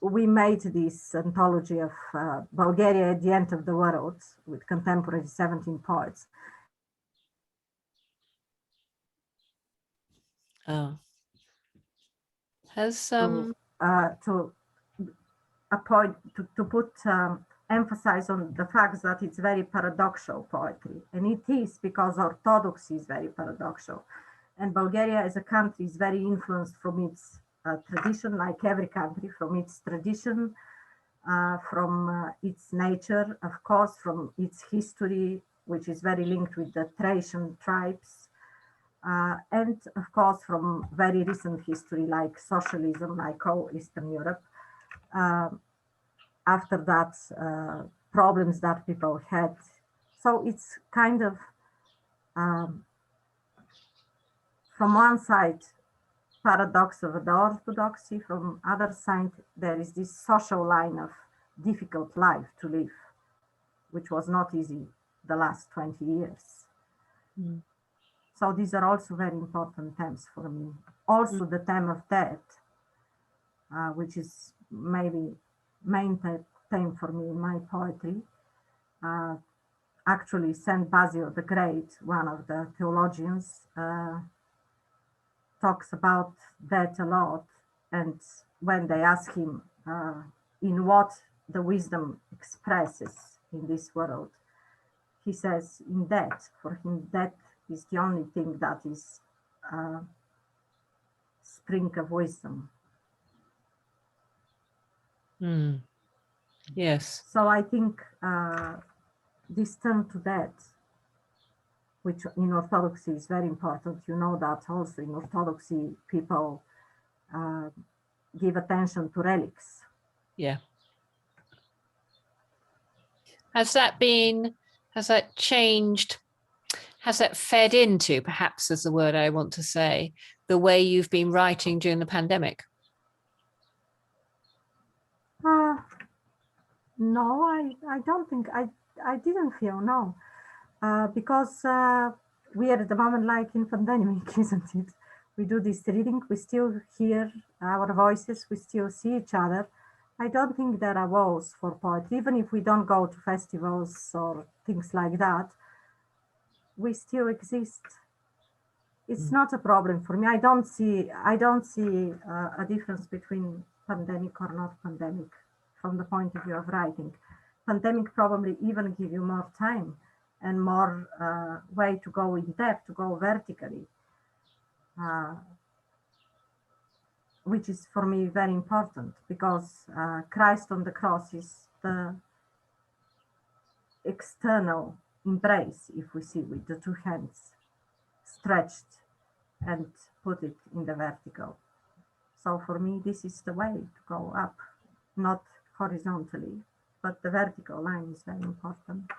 we made this anthology of Bulgaria at the End of the World with contemporary 17 poets. Oh. Has to put emphasis on the fact that it's very paradoxical poetry, and it is because Orthodoxy is very paradoxical, and Bulgaria as a country is very influenced from its tradition, like every country, from its tradition, from its nature, of course, from its history, which is very linked with the Thracian tribes, and of course from very recent history like socialism, like all Eastern Europe. After that, problems that people had. So it's kind of, from one side, paradox of the Orthodoxy, from other side, there is this social line of difficult life to live, which was not easy the last 20 years. Mm. So these are also very important themes for me. Also the theme of death, which is maybe main theme for me in my poetry. Actually, Saint Basil the Great, one of the theologians, talks about death a lot. And when they ask him in what the wisdom expresses in this world, he says in death. For him, death is the only thing that is spring of wisdom. Mm. Yes. So I think this turn to death, which in Orthodoxy is very important. You know that also in Orthodoxy, people give attention to relics. Yeah. Has that changed? Has that fed into, perhaps is the word I want to say, the way you've been writing during the pandemic? No, I don't think, I didn't feel, no. Because we are at the moment like in pandemic, isn't it? We do this reading, we still hear our voices, we still see each other. I don't think there are walls for poetry, even if we don't go to festivals or things like that, we still exist. It's not a problem for me. I don't see a difference between pandemic or not pandemic from the point of view of writing. Pandemic probably even give you more time and more way to go in depth, to go vertically, which is for me very important, because Christ on the cross is the external embrace, if we see, with the two hands stretched and put it in the vertical. So for me, this is the way to go up, not horizontally, but the vertical line is very important.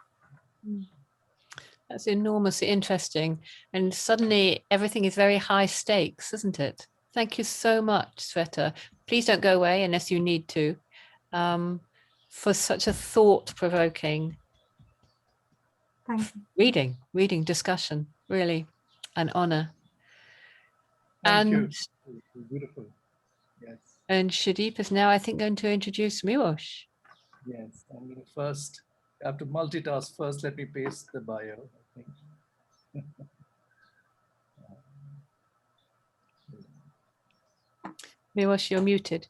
That's enormously interesting. And suddenly everything is very high stakes, isn't it? Thank you so much, Sveta. Please don't go away unless you need to, for such a thought-provoking reading discussion, really an honor. Thank you. Beautiful. Yes. And Sudeep is now, I think, going to introduce Miloš. Yes, I'm going to first, I have to multitask. First, let me paste the bio, I think. Miloš, you're muted.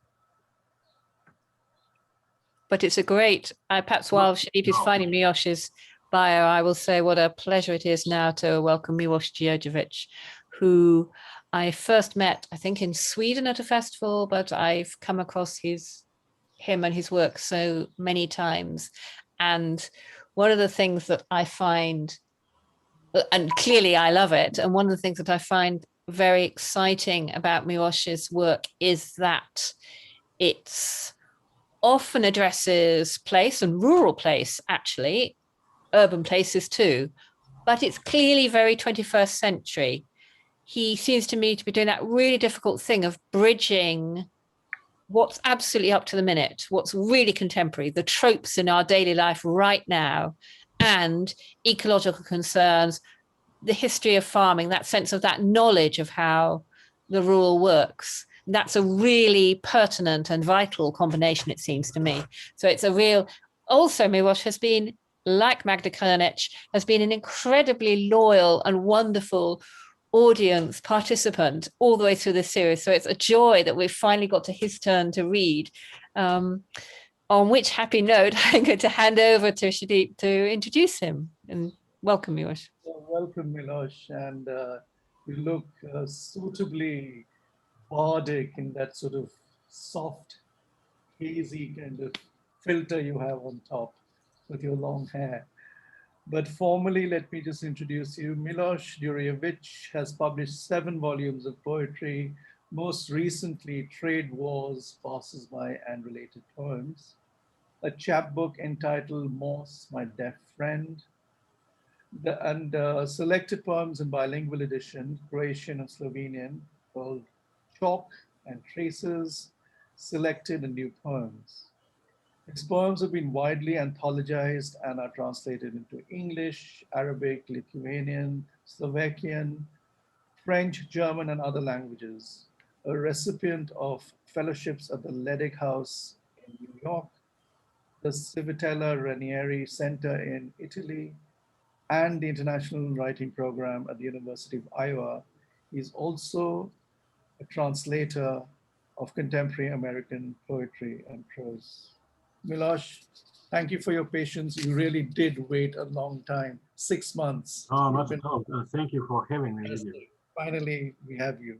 But it's a great, perhaps while Sudeep is finding Miloš's bio, I will say what a pleasure it is now to welcome Miloš Djurdjević, who I first met, I think, in Sweden at a festival, but I've come across him and his work so many times. And one of the things that I find, and clearly I love it, and one of the things that I find very exciting about Miloš's work is that it's often addresses place and rural place, actually, urban places too, but it's clearly very 21st century. He seems to me to be doing that really difficult thing of bridging what's absolutely up to the minute, what's really contemporary, the tropes in our daily life right now, and ecological concerns, the history of farming, that sense of that knowledge of how the rural works. That's a really pertinent and vital combination, it seems to me. So it's a real, also Miloš has been, like Magda Krnec, has been an incredibly loyal and wonderful audience participant all the way through this series. So it's a joy that we've finally got to his turn to read. On which happy note, I'm going to hand over to Sudeep to introduce him and welcome Miloš. So welcome, Miloš, and you look suitably bardic in that sort of soft, hazy kind of filter you have on top with your long hair. But formally, let me just introduce you. Miloš Djurdjević has published 7 volumes of poetry, most recently Trade Wars, Passers-by and Related Poems, a chapbook entitled Morse, My Deaf Friend, and selected poems in bilingual edition, Croatian and Slovenian, called Chalk and Traces, Selected and New Poems. His poems have been widely anthologized and are translated into English, Arabic, Lithuanian, Slovakian, French, German, and other languages. A recipient of fellowships at the Ledig House in New York, the Civitella Ranieri Center in Italy, and the International Writing Program at the University of Iowa. He's also a translator of contemporary American poetry and prose. Miloš, thank you for your patience. You really did wait a long time, 6 months. Oh, not at all. Thank you for having me. Finally, we have you.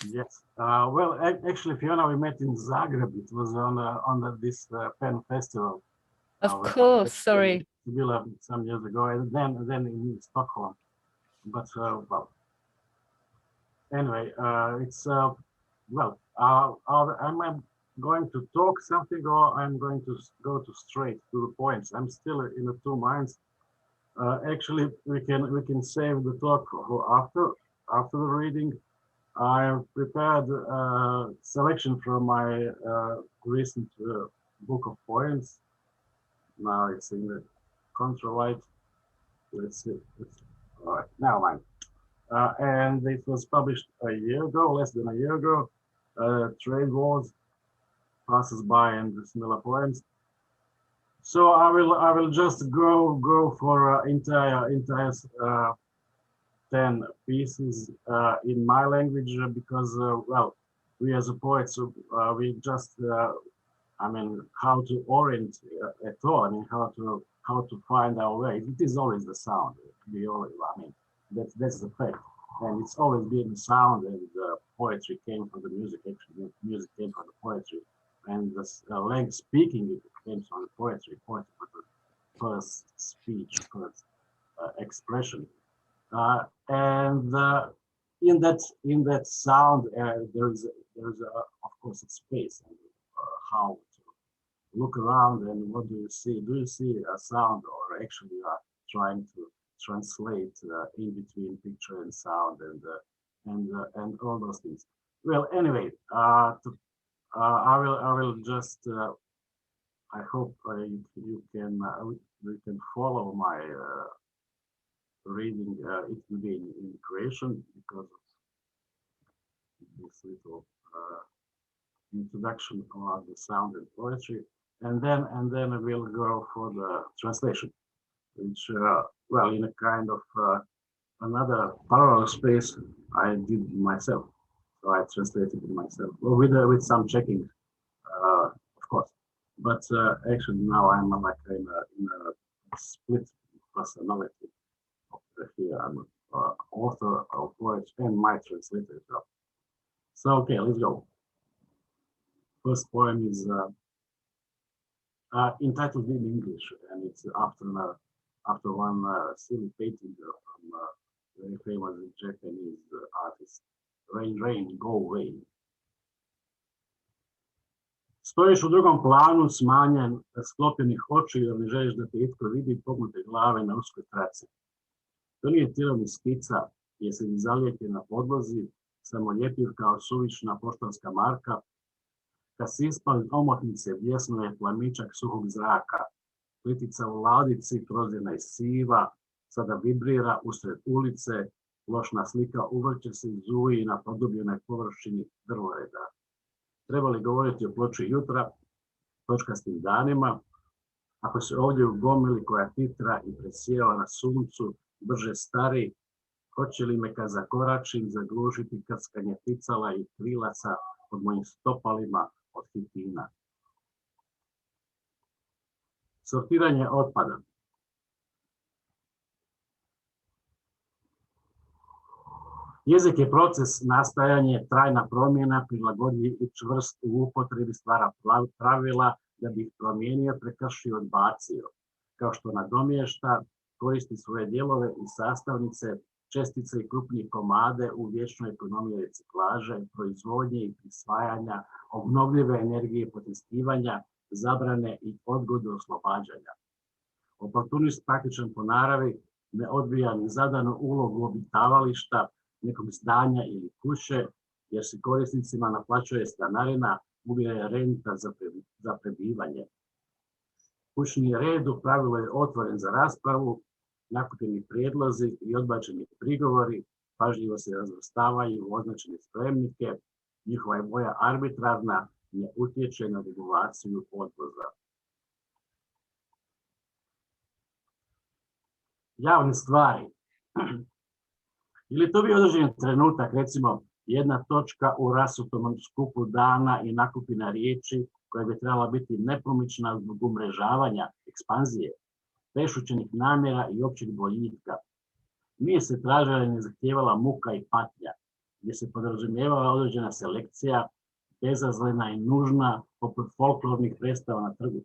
Yes. Well, actually, Fiona, we met in Zagreb. It was on this pen festival. Of course, sorry. Some years ago, and then in Stockholm. But well, anyway, it's well, I'm going to talk something, or I'm going to go to straight to the points. I'm still in the two minds. Actually, we can save the talk for after the reading. I prepared a selection from my recent book of poems. Now it's in the control light. Let's see. All right, now mine. And it was published a year ago, less than a year ago. Trade Wars, Passers-by, and the similar poems. So I will just go for entire 10 pieces in my language, because well, we as a poets, we just I mean, how to orient at all. I mean, how to find our way. It is always the sound. We always, I mean, that's the fact, and it's always been the sound, and poetry came from the music. Actually, music came from the poetry, and the language speaking it came from the poetry. Poetry was the first speech, first expression, and in that sound, there is of course a space, and how to look around, and what do you see? Do you see a sound, or actually you are trying to translate in between picture and sound, and all those things? Well, anyway, I will just I hope you can follow my reading. It will be in Croatian because of this little introduction on the sound and poetry. and then we'll go for the translation, which well, in a kind of another parallel space I did myself. So I translated it myself, well, with some checking, of course. But actually now I'm like in a split personality. Here I'm author of poets and my translator as well. So okay, let's go. First poem is entitled in English, and it's after one silly painting from very famous Japanese artist. Rain, rain, go away. Stojiš u drugom planu, smanjen, sklopljenih očiju, jer ne želiš da te itko vidi pognute glave na uskoj traci. To nije tirovni skica, jeseni zalijeke na podlozi, samo ljepiv kao suvišna poštanska marka. Kad si ispali omotnice, vjesno je plamičak suhog zraka. Plitica u ladici, prozirna i siva, sada vibrira usred ulice, lošna slika uvrće se i zuji na produbljenoj površini drvoreda. Treba li govoriti o ploči jutra, točkastim danima, ako se ovdje u gomili koja titra i presijeva na suncu, brže stari, hoće li me kad zakoračim zaglušiti krskanje ticala i krilaca pod mojim stopalima od hitina. Sortiranje otpada. Jezik je proces, nastajanje, trajna promjena, prilagodljiv i čvrst u upotrebi, stvara pravila da bi ih promijenio, prekršio, odbacio. Kao što nadomješta, koristi svoje dijelove i sastavnice, čestice i krupnije komade u vječnoj ekonomiji reciklaže, proizvodnje i prisvajanja, obnovljive energije potiskivanja, zabrane i odgode oslobađanja. Oportunist praktičan po naravi ne odbija ni zadanu ulogu obitavališta, nekog zdanja ili kuće, jer se korisnicima naplaćuje stanarina, ubire renta za prebivanje. Kućni red u pravilu je otvoren za raspravu, nakupljeni prijedlozi i odbačeni prigovori pažljivo se razvrstavaju u označene spremnike, njihova je boja arbitrarna, ne utječe na regulaciju odvoza. Javne stvari. Ili to bi određen trenutak, recimo jedna točka u rasutom skupu dana i nakupina riječi koja bi trebala biti nepomična zbog umrežavanja, ekspanzije, pešućenih namjera i općeg boljitka. Nije se tražila i ne zahtijevala muka i patnja, gdje se podrazumijevala određena selekcija, bezazlena i nužna, poput folklornih predstava na trgu.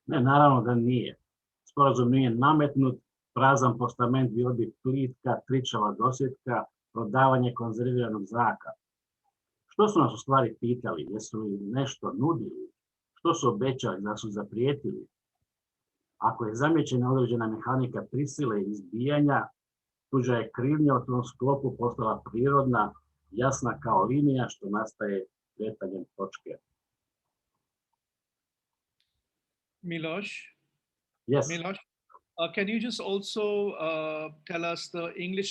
Ne, naravno da nije. Sporazum nije nametnut, prazan postament bio bi plitka, tričava dosjetka, prodavanje konzerviranog zraka. Što su nas u stvari pitali? Jesu li nešto nudili? Što su obećali? Da su zaprijetili? Ako je zamijećena određena mehanika prisile i izbijanja, tuđa je krivnja u tom sklopu postala prirodna, jasna kao linija što nastaje kretanjem točke. Miloš? Yes. Miloš, can you just also tell us the English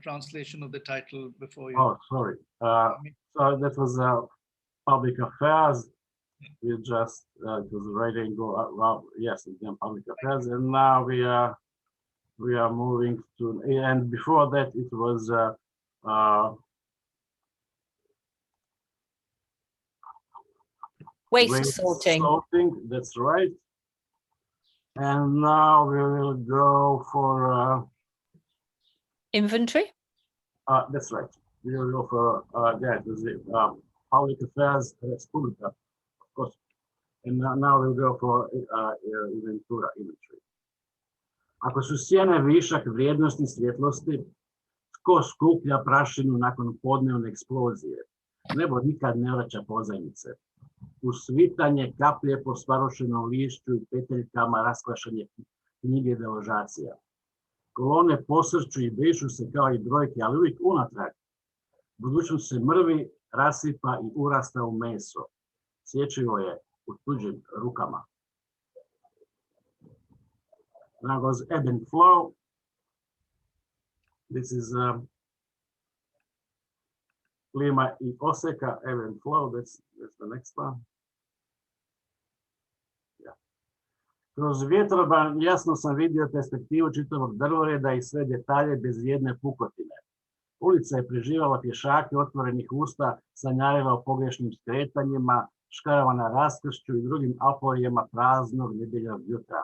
translation of the title before you? Oh, sorry. So that was public affairs. We just it was writing well, yes, again public affairs, and now we are moving to, and before that it was waste sorting. That's right. And now we will go for Inventory. That's right. We will go for yeah, it was public affairs, Respublika, of course. And now we'll go for inventura, inventory. Ako su sjene višak vrijednosti svjetlosti, tko skuplja prašinu nakon podnevne eksplozije? Nebo nikad ne vraća pozajmice. Usvitanje kaplje po svarošenom lišću i peteljkama raskvašanje knjige deložacija. Kolone posrću i brišu se kao i brojke, ali uvijek unatrag. Budućnost se mrvi, rasipa i urasta u meso. Sječivo je u tuđim rukama. Now goes ebb and flow. This is plima I oseka, ebb and flow. That's the next one. Kroz vjetroban jasno sam vidio perspektivu čitavog drvoreda i sve detalje bez jedne pukotine. Ulica je preživala pješake otvorenih usta, sanjarila o pogrešnim skretanjima, škarama na raskršću i drugim aporijama praznog nedeljnog jutra.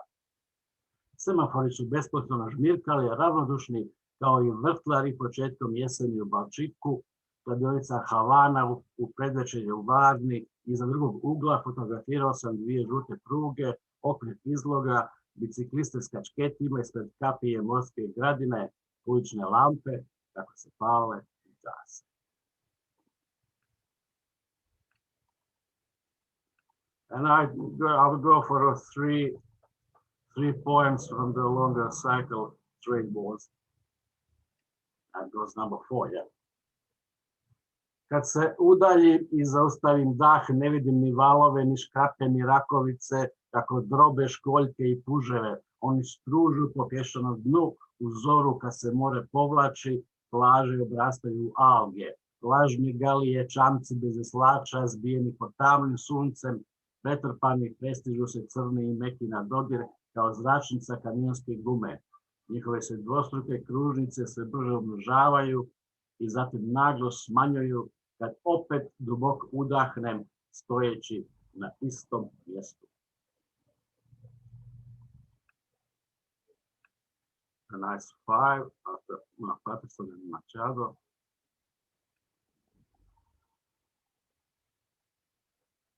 Semafori su besposleno žmirkali, ravnodušni kao i vrtlari početkom jeseni u Balčiku, kladionica Havana u predvečerje u Varni, iza drugog ugla fotografirao sam 2 žute pruge, okret izloga, bicikliste s kačketima ispred kapije morske gradine, ulične lampe, kako se pale i gase. And I will go for three poems from the longer cycle trade wars. That goes number 4, yeah. Kad se udaljim i zaustavim dah, ne vidim ni valove, ni škape, ni rakovice, kako drobe, školjke i puževe. Oni stružu po pješčanom dnu, u zoru kad se more povlači, plaže obrastaju alge. Lažni galije, čamci bez veslača, zbijeni pod tamnim suncem, pretrpani, prestižu se crni i meki na dodir, kao zračnica kamionske gume. Njihove se dvostruke kružnice sve brže umnožavaju i zatim naglo smanjuju kad opet duboko udahnem stojeći na istom mjestu. A nice 5 after Patterson and Machado.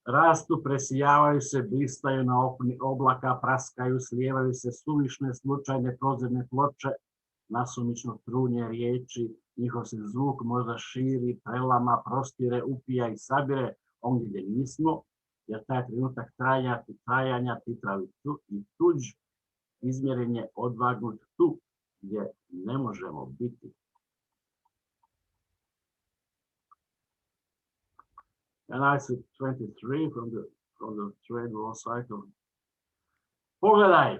Rastu, presijavaju se, blistaju na opni oblaka, praskaju, slijevaju se suvišne slučajne prozirne ploče, nasumično trunje riječi, njihov se zvuk možda širi, prelama, prostire, upija i sabire ondje gdje nismo, jer taj trenutak trajanja titravi i tuđ, izmjeren je odvagnut tu gdje ne možemo biti. And I see 23 from the trade war cycle. Pogledaj,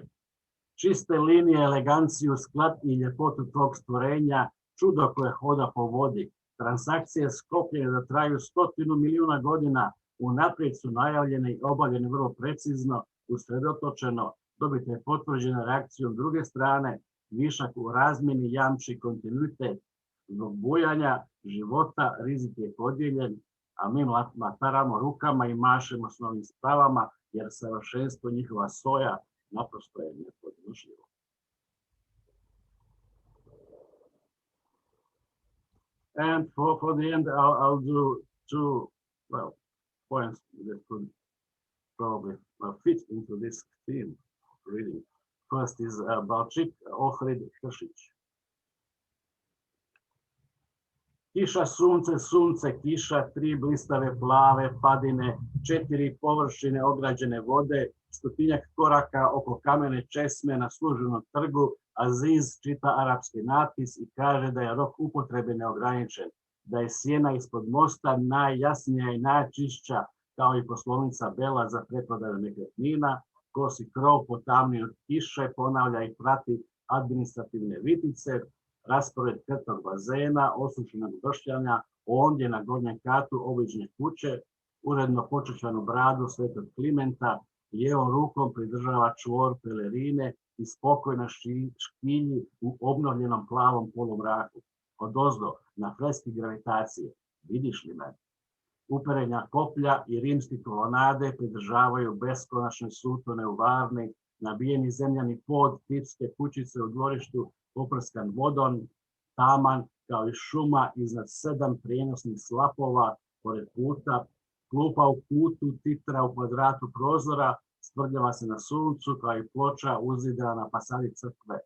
čiste linije, eleganciju, sklad i ljepotu tvog stvorenja, čudo koje hoda po vodi. Transakcije sklopljene da traju 100 milijuna godina, unaprijed su najavljene i obavljene vrlo precizno, usredotočeno, dobite potvrđene reakcijom druge strane, višak u razmjeni jamči kontinuitet. Zbog bujanja života rizik je podijeljen, a mi mataramo rukama i mašemo s novim spravama, jer savršenstvo njihova soja naprosto je nepodnošljivo. And for the end, I'll do 2 points that could probably fit into this theme of reading. First is Balčik, Ohrid, Kršić. Kiša, sunce, sunce, kiša, 3 blistave plave padine, 4 površine ograđene vode, 100-tinjak koraka oko kamene česme na službenom trgu, Aziz čita arapski natpis i kaže da je rok upotrebe neograničen, da je sjena ispod mosta najjasnija i najčišća, kao i poslovnica Bela za preprodaju nekretnina, kosi krov potamni od kiše, ponavlja i prati administrativne vitice, raspored krtog bazena, osušenog bršljanja, ondje na gornjem katu obližnje kuće, uredno počešanu bradu Svetog Klimenta, lijevom rukom pridržava čvor pelerine i spokojno škilji u obnovljenom plavom polumraku. Odozdo, na freski gravitacije, vidiš li me? Uperenja koplja i rimske kolonade pridržavaju beskonačne sutone u Varni, nabijeni zemljani pod tipske kućice u dvorištu, poprskan vodom, taman kao i šuma iznad 7 prijenosnih slapova pored puta, klupa u kutu, titra u kvadratu prozora, stvrdljava se na suncu kao i ploča uzidana na fasadi crkve.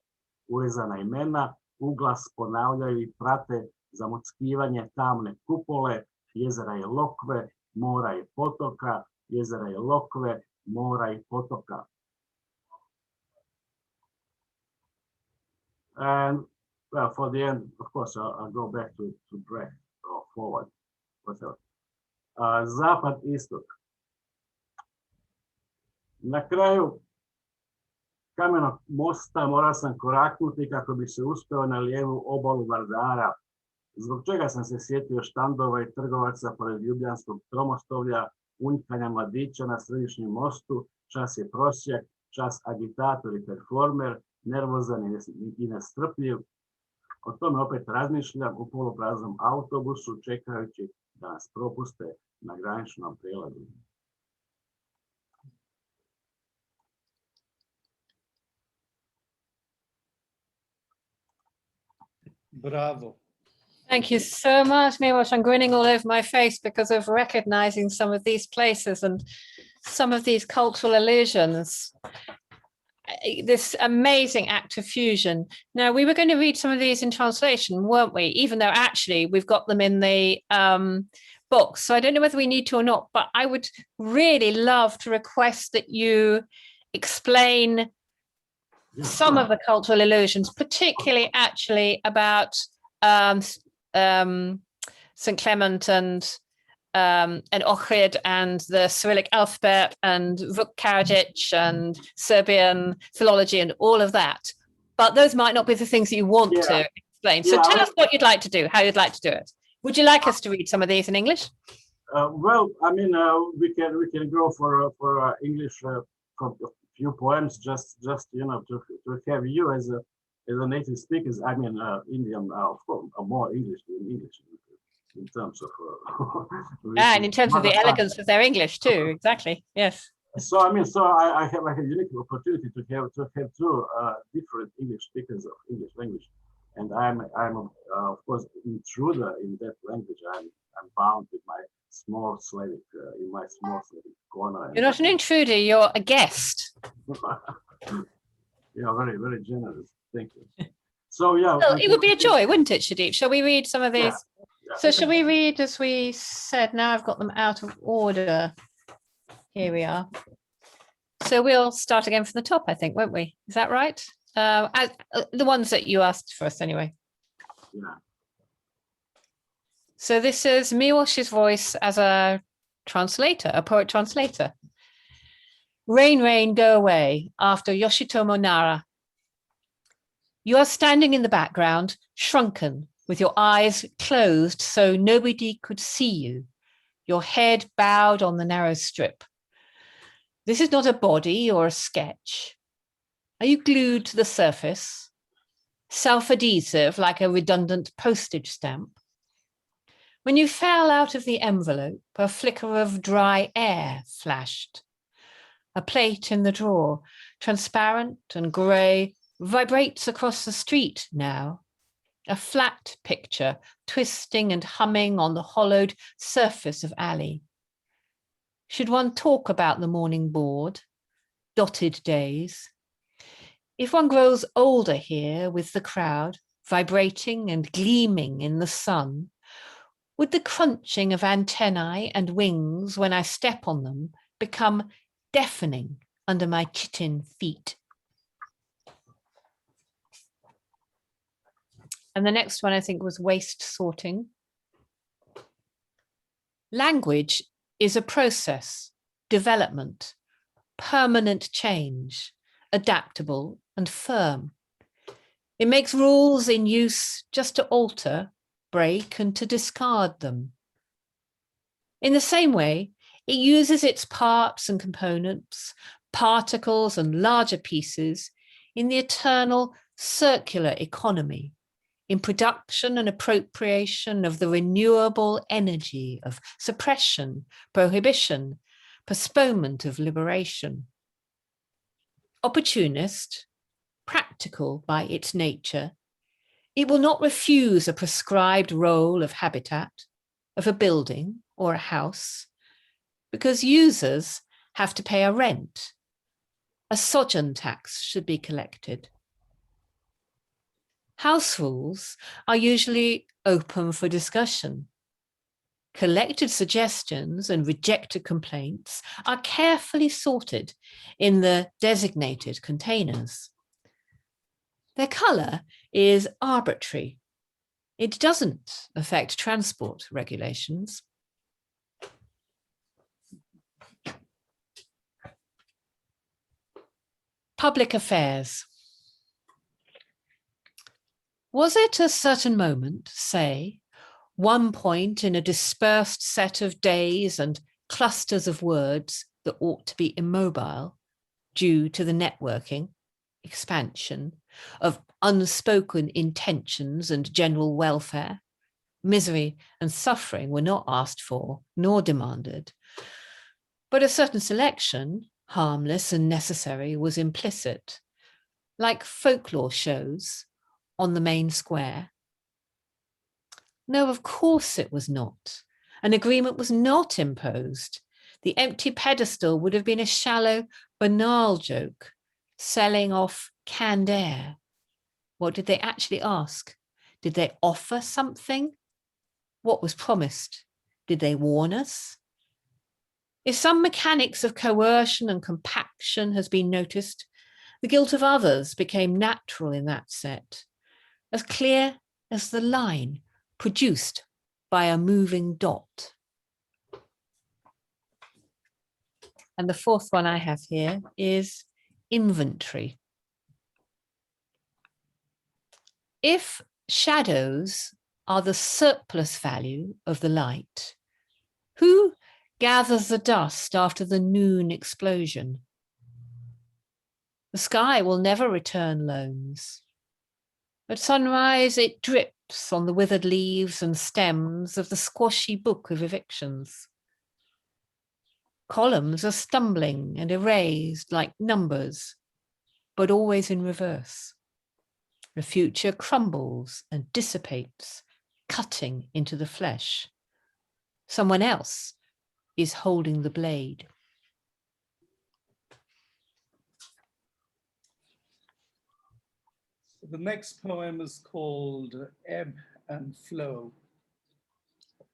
Urezana imena, uglas ponavljaju i prate zamuckivanje tamne kupole, jezera i lokve, mora i potoka, jezera i lokve, mora i potoka. And well, for the end, of course, I'll go back to Brecht or forward. Zapad, istok. Na kraju kamenog mosta morao sam koraknuti kako bi se uspeo na lijevu obalu Vardara, zbog čega sam se sjetio štandova i trgovaca pored ljubljanskog tromostovlja, unjkanja mladića na središnjem mostu, čas je prosjak, čas agitator i performer, nervozan i nestrpljiv. O tome opet razmišljam u polupraznom autobusu, čekajući da nas propuste na graničnom prijelazu. Bravo. Thank you so much, Miloš. I'm grinning all over my face because of recognizing some of these places and some of these cultural allusions. This amazing act of fusion. Now, we were going to read some of these in translation, weren't we? Even though actually we've got them in the book. So I don't know whether we need to or not, but I would really love to request that you explain some of the cultural allusions, particularly actually about St. Clement and Ohrid and the Cyrillic alphabet and Vuk Karadžić and Serbian philology and all of that. But those might not be the things that you want to explain. So tell us what you'd like to do, how you'd like to do it. Would you like us to read some of these in English? Well, I mean, we can go for English for a few poems, just you know, to have you as a native speaker. I mean, Indian, more English than English. In terms of and in terms of the elegance of their English too, exactly. Yes. So I mean, I have like a unique opportunity to have two different English speakers of English language, and I'm of course intruder in that language. I'm bound with my small Slavic corner. You're not an intruder. You're a guest. Yeah, very very generous. Thank you. So yeah, well, it would be a joy, wouldn't it, Sudeep? Shall we read some of these? Yeah. So shall we read, as we said, now I've got them out of order. Here we are. So we'll start again from the top, I think, won't we? Is that right? The ones that you asked for us anyway. Yeah. So this is Miloš's voice as a translator, a poet translator. Rain, rain, go away after Yoshitomo Nara. You are standing in the background, shrunken, with your eyes closed so nobody could see you, your head bowed on the narrow strip. This is not a body or a sketch. Are you glued to the surface? Self-adhesive like a redundant postage stamp? When you fell out of the envelope, a flicker of dry air flashed. A plate in the drawer, transparent and grey, vibrates across the street now. A flat picture, twisting and humming on the hollowed surface of alley. Should one talk about the morning board, dotted days? If one grows older here with the crowd, vibrating and gleaming in the sun, would the crunching of antennae and wings when I step on them become deafening under my chitin feet? And the next one, I think, was waste sorting. Language is a process, development, permanent change, adaptable and firm. It makes rules in use just to alter, break, and to discard them. In the same way, it uses its parts and components, particles and larger pieces in the eternal circular economy, in production and appropriation of the renewable energy of suppression, prohibition, postponement of liberation. Opportunist, practical by its nature, it will not refuse a prescribed role of habitat, of a building or a house, because users have to pay a rent. A sojourn tax should be collected. House rules are usually open for discussion. Collected suggestions and rejected complaints are carefully sorted in the designated containers. Their colour is arbitrary. It doesn't affect transport regulations. Public affairs. Was it a certain moment, say, one point in a dispersed set of days and clusters of words that ought to be immobile, due to the networking, expansion of unspoken intentions and general welfare. Misery and suffering were not asked for nor demanded, but a certain selection, harmless and necessary, was implicit, like folklore shows on the main square. No, of course it was not. An agreement was not imposed. The empty pedestal would have been a shallow, banal joke, selling off canned air. What did they actually ask? Did they offer something? What was promised? Did they warn us? If some mechanics of coercion and compaction has been noticed, the guilt of others became natural in that set, as clear as the line produced by a moving dot. And the fourth one I have here is inventory. If shadows are the surplus value of the light, who gathers the dust after the noon explosion? The sky will never return loans. At sunrise, it drips on the withered leaves and stems of the squashy book of evictions. Columns are stumbling and erased like numbers, but always in reverse. The future crumbles and dissipates, cutting into the flesh. Someone else is holding the blade. The next poem is called Ebb and Flow.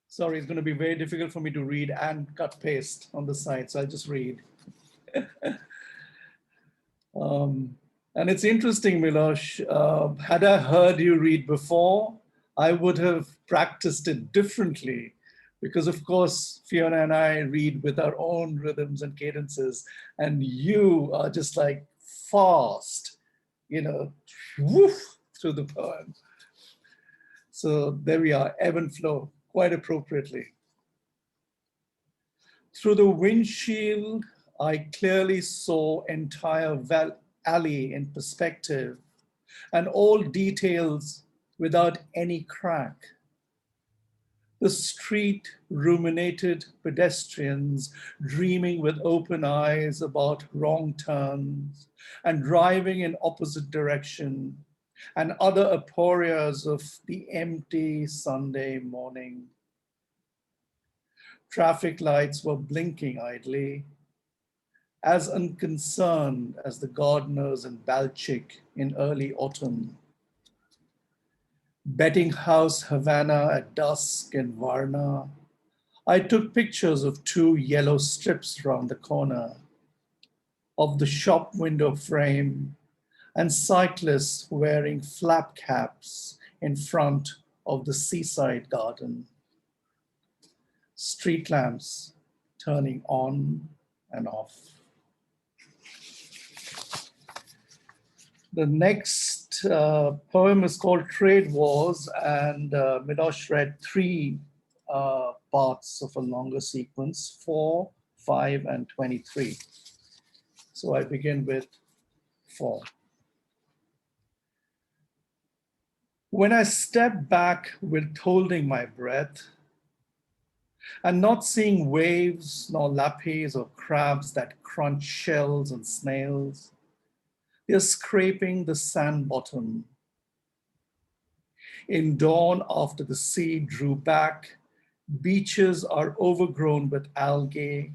Sorry, it's going to be very difficult for me to read and cut paste on the side, so I'll just read. And it's interesting, Miloš, had I heard you read before, I would have practiced it differently, because of course, Fiona and I read with our own rhythms and cadences, and you are just like fast, you know, woof, through the poem. So there we are, ebb and flow, quite appropriately. Through the windshield, I clearly saw entire alley in perspective and all details without any crack. The street ruminated pedestrians dreaming with open eyes about wrong turns and driving in opposite direction, and other aporias of the empty Sunday morning. Traffic lights were blinking idly, as unconcerned as the gardeners in Balchik in early autumn. Betting house Havana at dusk in Varna, I took pictures of 2 yellow strips round the corner, of the shop window frame, and cyclists wearing flap caps in front of the seaside garden. Street lamps turning on and off. The next poem is called Trade Wars, and Miloš read 3 parts of a longer sequence, 4, 5, and 23. So I begin with 4. When I step back withholding my breath and not seeing waves nor lapis or crabs that crunch shells and snails, they're scraping the sand bottom. In dawn, after the sea drew back, beaches are overgrown with algae,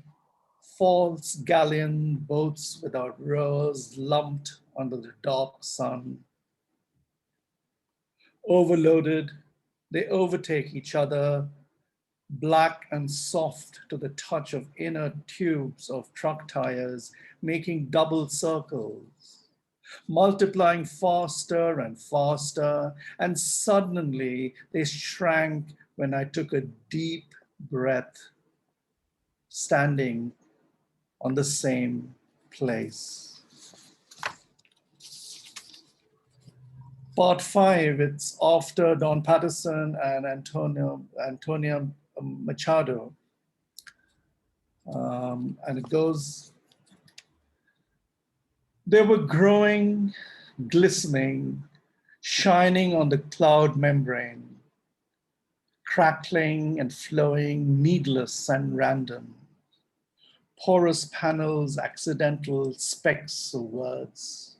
false galleon boats without rowers lumped under the dark sun. Overloaded, they overtake each other, black and soft to the touch of inner tubes of truck tires, making double circles, multiplying faster and faster, and suddenly they shrank when I took a deep breath, standing on the same place. Part 5, it's after Don Patterson and Antonia Machado. And it goes, They were growing, glistening, shining on the cloud membrane, crackling and flowing, needless and random. Porous panels, accidental specks of words.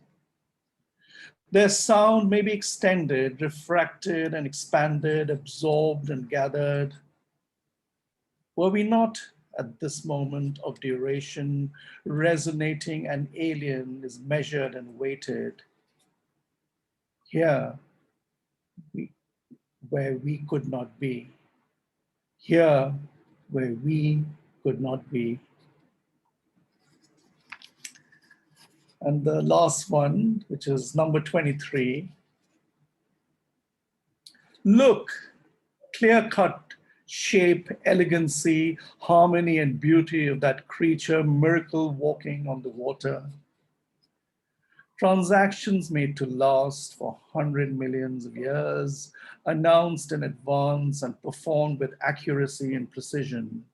Their sound may be extended, refracted and expanded, absorbed and gathered. Were we not at this moment of duration, resonating and alien is measured and weighted? Here, where we could not be. Here, where we could not be. And the last one, which is number 23. Look, clear-cut shape, elegancy, harmony, and beauty of that creature, miracle walking on the water. Transactions made to last for 100 millions of years, announced in advance and performed with accuracy and precision.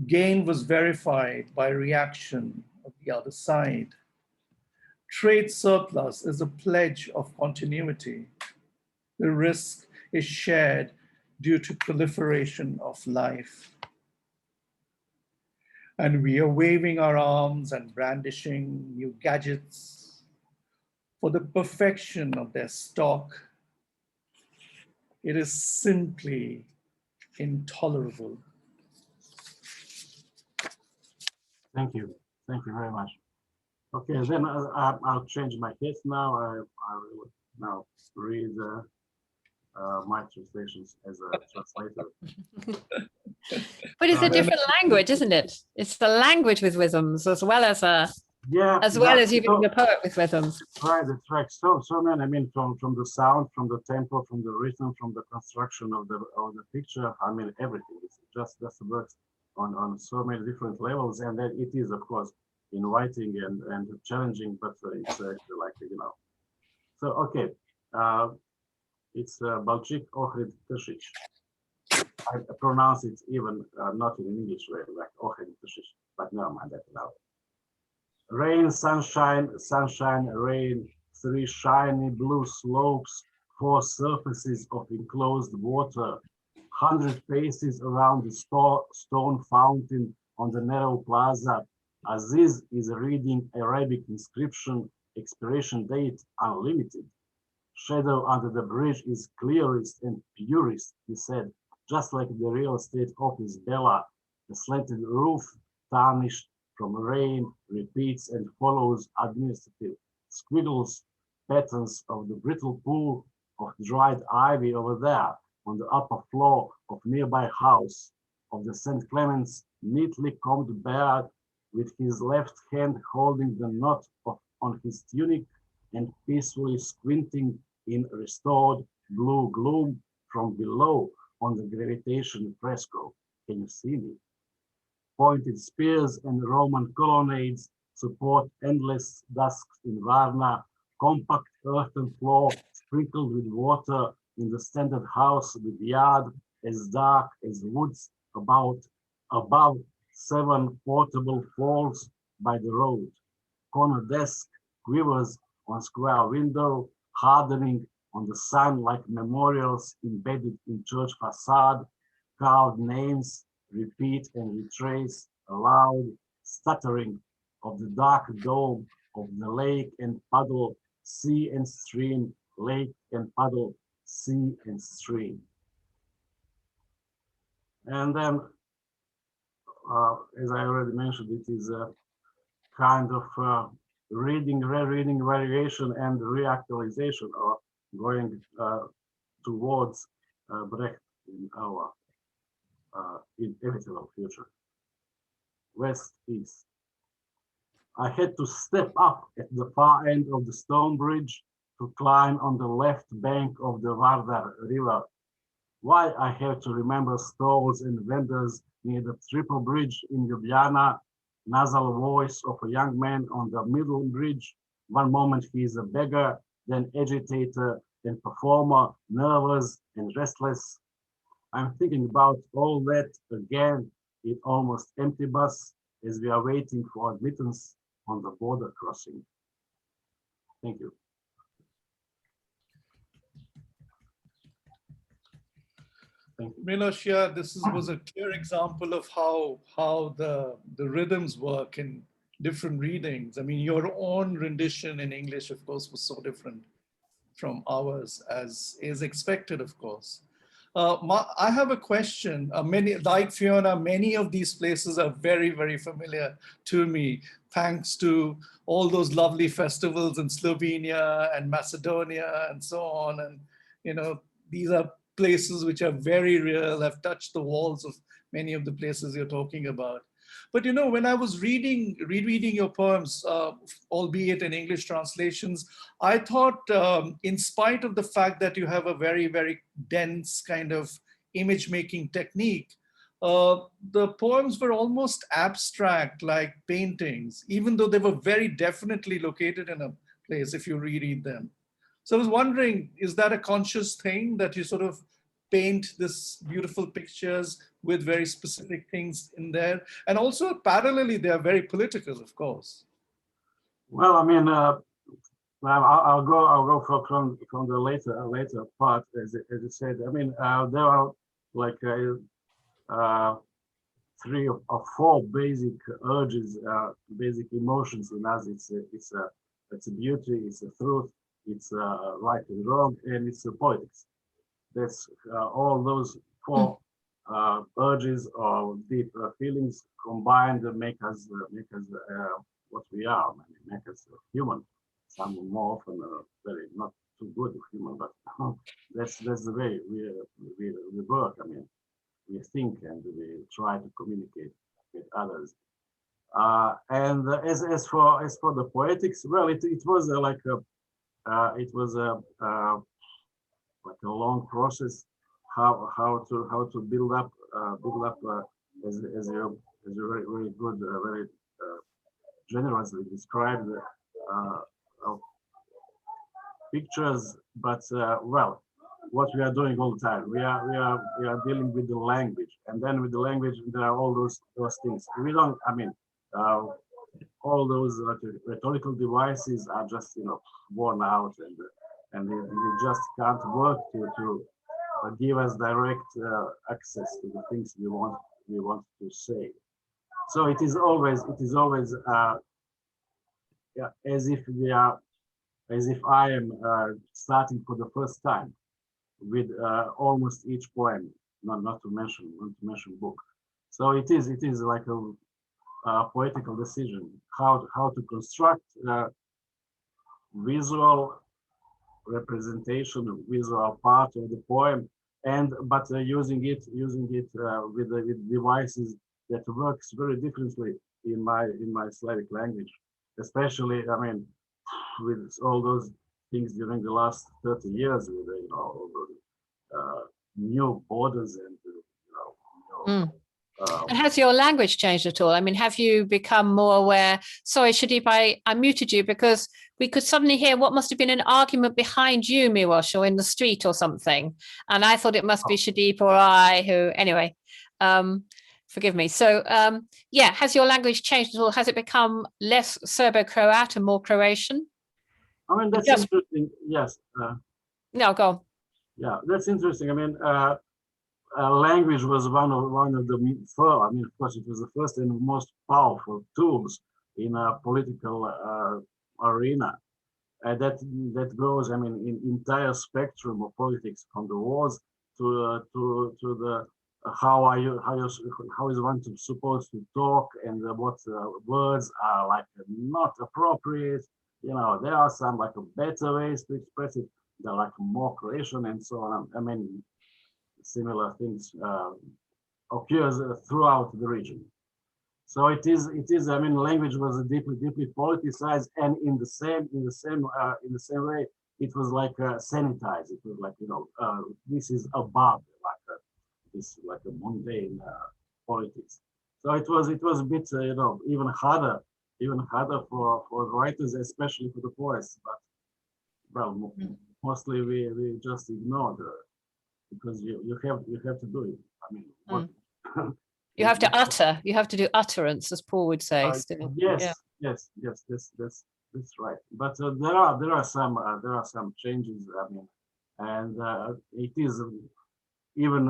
Gain was verified by reaction of the other side. Trade surplus is a pledge of continuity. The risk is shared due to proliferation of life. And we are waving our arms and brandishing new gadgets for the perfection of their stock. It is simply intolerable. Thank you. Thank you very much. Okay, then I'll change my case now. I will now read my translations as a translator. But it's a different language, isn't it? It's the language with rhythms as well as you being a poet with rhythms. Right, that's right. So many. I mean, from the sound, from the tempo, from the rhythm, from the construction of the picture. I mean, everything. It's just works on so many different levels, and then it is, of course, inviting and challenging, but it's like, you know. So okay, it's Balchik Ohrid Teshish. I pronounce it even not in English way, like Ohrid Teshish, but never mind that now. Rain, sunshine, sunshine, rain, 3 shiny blue slopes, 4 surfaces of enclosed water, 100 paces around the stone fountain on the narrow plaza. Aziz is reading Arabic inscription, expiration date unlimited. Shadow under the bridge is clearest and purest, he said, just like the real estate office Bella. The slanted roof, tarnished from rain, repeats and follows administrative squiggles, patterns of the brittle pool of dried ivy over there on the upper floor of nearby house of the St. Clement's, neatly combed beard, with his left hand holding the knot on his tunic and peacefully squinting in restored blue gloom from below on the gravitation fresco. Can you see me? Pointed spears and Roman colonnades support endless dusks in Varna, compact earthen floor sprinkled with water in the standard house with yard as dark as woods above 7 portable falls by the road. Corner desk quivers on square window, hardening on the sun like memorials embedded in church facade. Carved names repeat and retrace aloud, stuttering of the dark dome of the lake and puddle, sea and stream, lake and puddle, sea and stream. And then, as I already mentioned, it is a kind of reading, rereading, variation, and reactualization, or going towards Brecht in our inevitable future. West, east. I had to step up at the far end of the stone bridge to climb on the left bank of the Vardar River. Why I have to remember stalls and vendors near the triple bridge in Ljubljana, nasal voice of a young man on the middle bridge. One moment he is a beggar, then agitator, then performer, nervous and restless. I'm thinking about all that again in almost empty bus as we are waiting for admittance on the border crossing. Thank you. Miloš, yeah, was a clear example of how the rhythms work in different readings. I mean, your own rendition in English, of course, was so different from ours, as is expected, of course. I have a question. Like Fiona, many of these places are very, very familiar to me, thanks to all those lovely festivals in Slovenia and Macedonia and so on. And, you know, these are places which are very real, have touched the walls of many of the places you're talking about. But, you know, when I was rereading your poems, albeit in English translations, I thought, in spite of the fact that you have a very, very dense kind of image-making technique, the poems were almost abstract, like paintings, even though they were very definitely located in a place if you reread them. So I was wondering, is that a conscious thing that you sort of paint this beautiful pictures with very specific things in there? And also parallelly, they are very political, of course. Well, I mean, I'll go from the later part, as you said. I mean, there are like 3 or 4 basic urges, basic emotions in us. It's a beauty, it's a truth, it's right and wrong, and it's politics. That's all those 4 urges or deep feelings combined make us what we are, make us human. Some more often very not too good human, but that's the way we work. I mean, we think and we try to communicate with others. And as for the poetics, well, it was like a long process how to build up as you very, very good, very generously described pictures. But well, what we are doing all the time, we are dealing with the language, and then with the language there are all those things. We don't, I mean, all those rhetorical devices are just, you know, worn out, and we just can't work to give us direct access to the things we want to say. So it is always yeah, as if I am starting for the first time with almost each poem, not to mention book. So it is like a poetical decision how to construct visual representation, visual part of the poem, but using it with devices that works very differently in my Slavic language, especially, I mean, with all those things during the last 30 years with, you know, new borders and and has your language changed at all? I mean, have you become more aware? Sorry, Sudeep, I muted you because we could suddenly hear what must have been an argument behind you, Miloš, or in the street or something. And I thought it must be Sudeep or I who, anyway, forgive me. So yeah, has your language changed at all? Has it become less Serbo-Croat and more Croatian? I mean, that's interesting. Yes. No, go on. Yeah, that's interesting. I mean, language was one of the first. I mean, of course, it was the first and most powerful tools in a political arena. That goes, I mean, in entire spectrum of politics, from the wars to the how is one supposed to talk, and what words are like not appropriate. You know, there are some like better ways to express it. They're like more Croatian and so on. I mean, similar things occurs throughout the region. So it is. I mean, language was deeply politicized, and in the same way, it was like sanitized. It was like, you know, this is above this like a mundane politics. So it was a bit, you know, even harder for writers, especially for the poets. But well, mostly we just ignored because you have to do it. I mean, what, you have to utter. You have to do utterance, as Paul would say. yes, That's right. But there are some changes. I mean, and it is even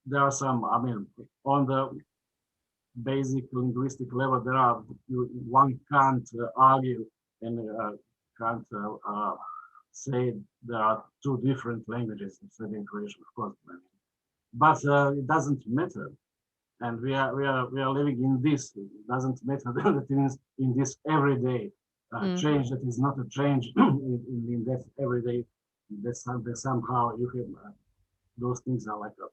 there are some. I mean, on the basic linguistic level, one can't argue and can't say there are two different languages in Serbian Croatian, of course. But it doesn't matter, and we are living in this. It doesn't matter that it is in this everyday change that is not a change in that everyday. That somehow you can those things are like a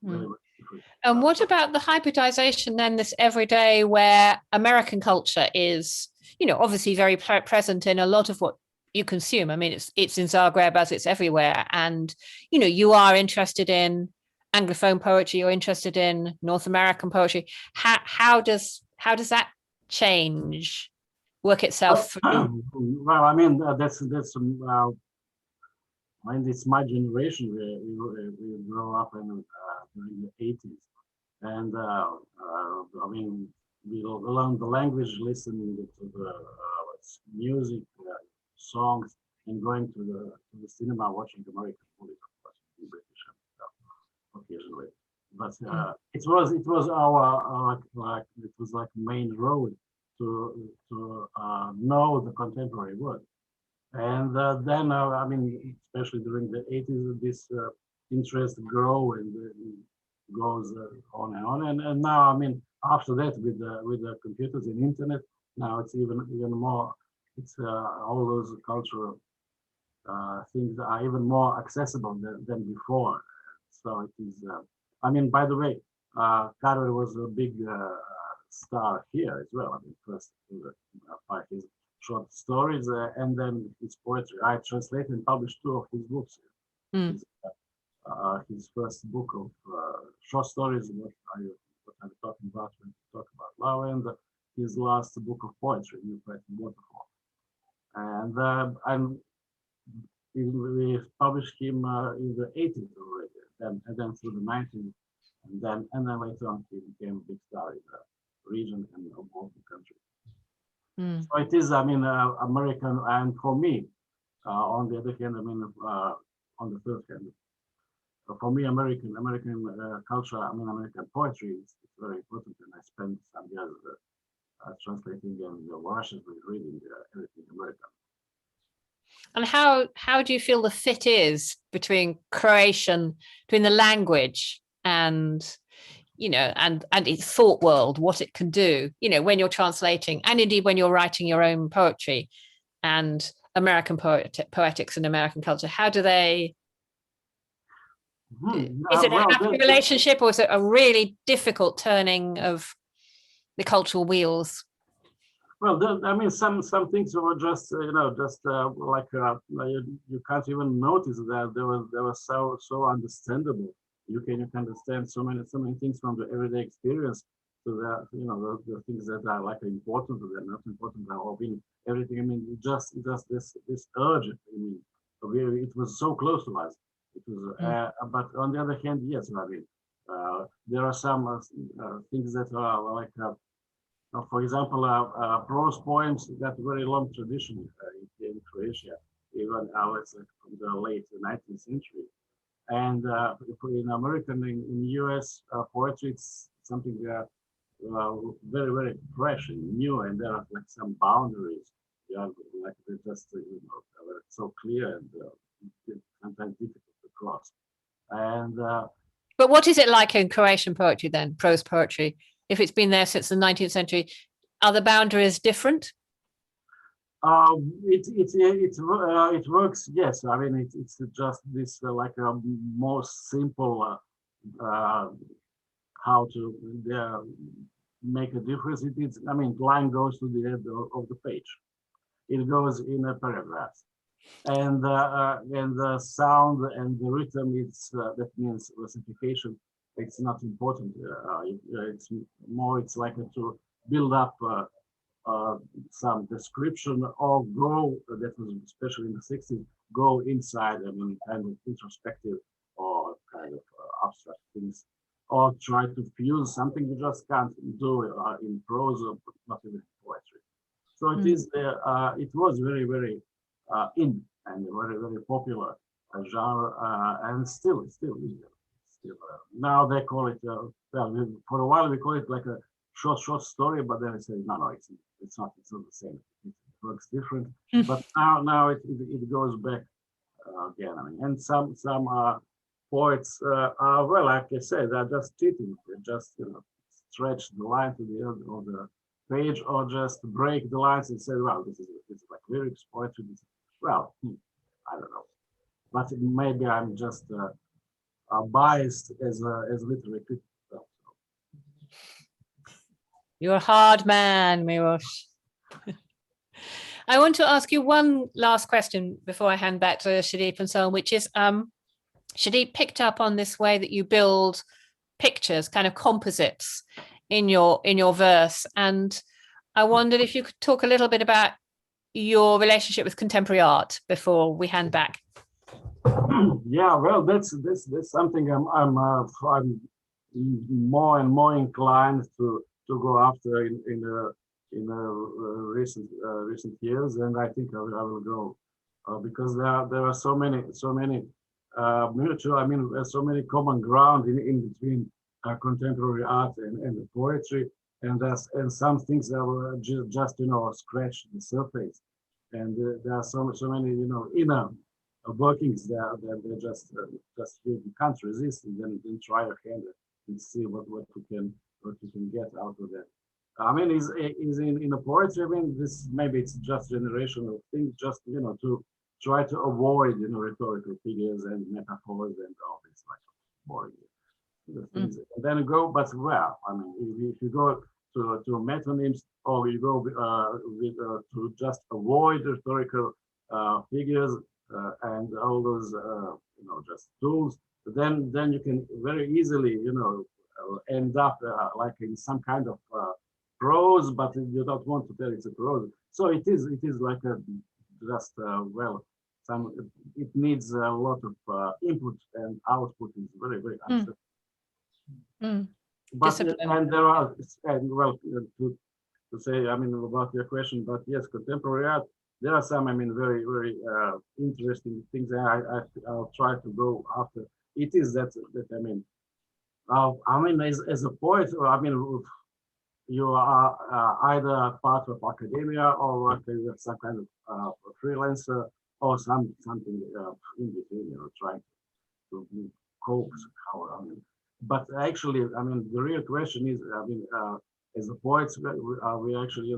very different. And what about the hybridization then, this everyday where American culture is, obviously very present in a lot of what you consume? I mean, it's in Zagreb as it's everywhere. And, you are interested in Anglophone poetry, you're interested in North American poetry. How does that change work itself through? Well, I mean, that's I mean, it's my generation. We grew up in during the 80s, and I mean, we learned the language, listening to the music, songs, and going to the cinema, watching American movies, of course, in British occasionally. But it was our it was like main road to know the contemporary world. And then, I mean, especially during the 80s, this interest grow and goes on and on. And now, I mean, after that, with the computers and internet, now it's even more. It's all those cultural things are even more accessible than before. So it is. I mean, by the way, Carver was a big star here as well. I mean, first by his short stories and then his poetry. I translated and published 2 of his books. His first book of short stories, what I'm talking about when we talk about love, and his last book of poetry, New Poetic Waterfall. And we published him in the 80s already, and then through the 90s, and then later on he became a big star in the region and of the country. So it is, I mean, American, and for me, on the other hand, I mean, on the third hand, for me, American culture, I mean, American poetry is very important, and I spent some years translating and voraciously reading everything American. And how do you feel the fit is between Croatian, between the language and and its thought world, what it can do, when you're translating, and indeed when you're writing your own poetry, and American poetics and American culture? How do they? Is it a happy relationship, or is it a really difficult turning of the cultural wheels? Well, I mean, some things were just like you can't even notice that they were so understandable. You can understand so many things from the everyday experience to the things that are like important or they're not important, or being everything. I mean, just this urge. I mean, it was so close to us. It was, but on the other hand, yes, I mean, there are some things that are like, for example, prose poems that very long tradition in Croatia, even let's say from the late 19th century. And in American, in US poetry, it's something very, very fresh and new, and there are like some boundaries. Like they're just so clear and sometimes difficult to cross. And but what is it like in Croatian poetry then, prose poetry? If it's been there since the 19th century, are the boundaries different? It works. Yes, I mean it's just this like a more simple how to make a difference. I mean, line goes to the end of the page. It goes in a paragraph, and the sound and the rhythm. That means versification. It's not important. It's more. It's like to build up. Some description or go, that was especially in the 60s, go inside, I mean, kind of introspective or kind of abstract things, or try to fuse something you just can't do in prose or not even in poetry. So it is. It was very, very in and very, very popular genre, and still is. Still, now they call it. Well, for a while we call it like a short story, but then I say no, it's not the same. It works different. But now it goes back again. I mean, and some poets are, well, like I said, they're just cheating. They just stretch the line to the end of the page, or just break the lines and say, well, this is like lyrics, poetry. Well, I don't know, but maybe I'm just biased as literary critic. You're a hard man, Miloš. I want to ask you one last question before I hand back to Sudeep and so on, which is, Sudeep picked up on this way that you build pictures, kind of composites in your verse. And I wondered if you could talk a little bit about your relationship with contemporary art before we hand back. Yeah, well, that's something I'm more and more inclined to go after in recent years, and I think I will go because there are so many mutual. I mean, there's so many common ground in between contemporary art and the poetry, and some things that were just scratch the surface, and there are so many inner workings there that they just you can't resist, and then try your hand and see what you can get out of that. I mean, is in a poetry. I mean, this maybe it's just generational things, just to try to avoid rhetorical figures and metaphors and all this like boring things. And then go, but well, I mean, if you go to metonyms, or you go to just avoid rhetorical figures and all those just tools, then you can very easily end up like in some kind of prose, but you don't want to tell it's a prose. So it is like just well, it needs a lot of input and output is very, very abstract. But and there are, and well, to say, I mean, about your question, but yes, contemporary art, there are some, I mean, very, very interesting things I'll try to go after. It is that I mean, as a poet, I mean, you are either part of academia or some kind of freelancer or something in between, trying to cope somehow. I mean, but actually, I mean, the real question is, I mean, as a poets, we actually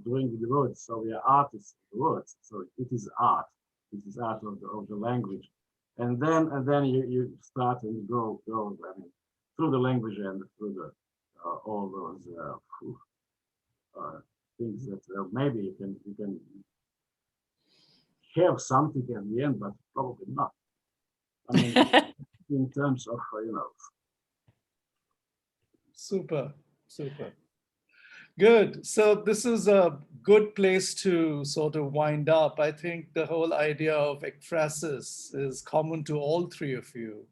doing the words, so we are artists of the words. So it is art. It is art of the language, and then you start and go. I mean, through the language and through the all those things that maybe you can have something at the end, but probably not. I mean, in terms of Super. Good. So this is a good place to sort of wind up. I think the whole idea of ekphrasis is common to all three of you,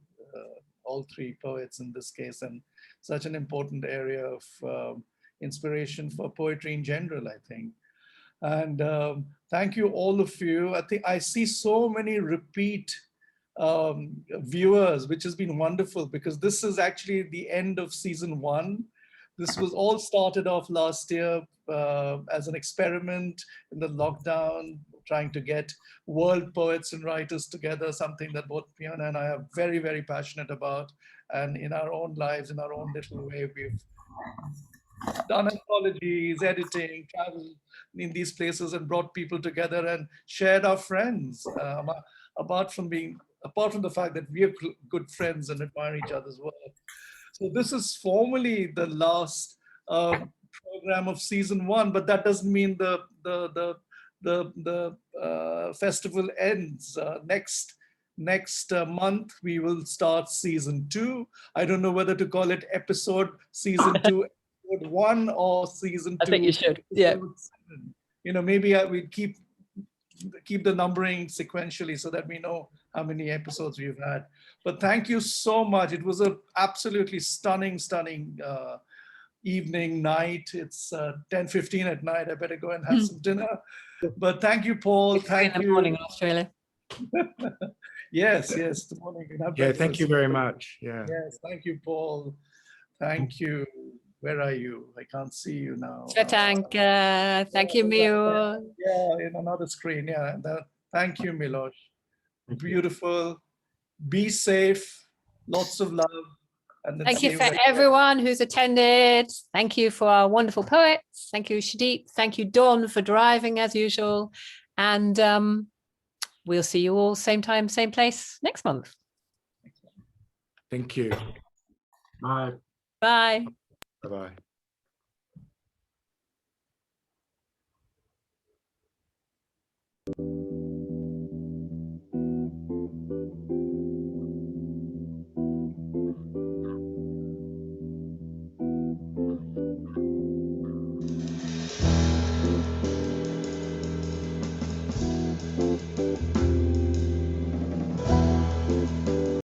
all three poets in this case, and such an important area of inspiration for poetry in general, I think. And thank you, all of you. I think I see so many repeat viewers, which has been wonderful, because this is actually the end of season 1. This was all started off last year as an experiment in the lockdown, trying to get world poets and writers together, something that both Fiona and I are very, very passionate about. And in our own lives, in our own little way, we've done anthologies, editing, travel in these places and brought people together and shared our friends. Apart from the fact that we are good friends and admire each other's work. So this is formally the last program of season 1, but that doesn't mean the festival ends. Next month we will start season 2. I don't know whether to call it episode season 2, episode 1, or season 2. I think you should. Yeah. 7. Maybe we keep the numbering sequentially so that we know how many episodes we've had. But thank you so much. It was an absolutely stunning evening, night. It's 10:15 at night. I better go and have some dinner. But thank you, Paul. It's Thank in the you. morning in Australia. Yes, the morning. Yeah, thank you very much. Yeah. Yes, thank you, Paul. Thank you. Where are you? I can't see you now. Tsvetanka, thank you, Miloš. Yeah, in another screen. Yeah, thank you, Miloš. Beautiful. Be safe. Lots of love. And Thank you for everyone who's attended. Thank you for our wonderful poets. Thank you, Sudeep. Thank you, Dawn, for driving as usual. And we'll see you all same time, same place next month. Thank you. Bye. Bye. Bye-bye.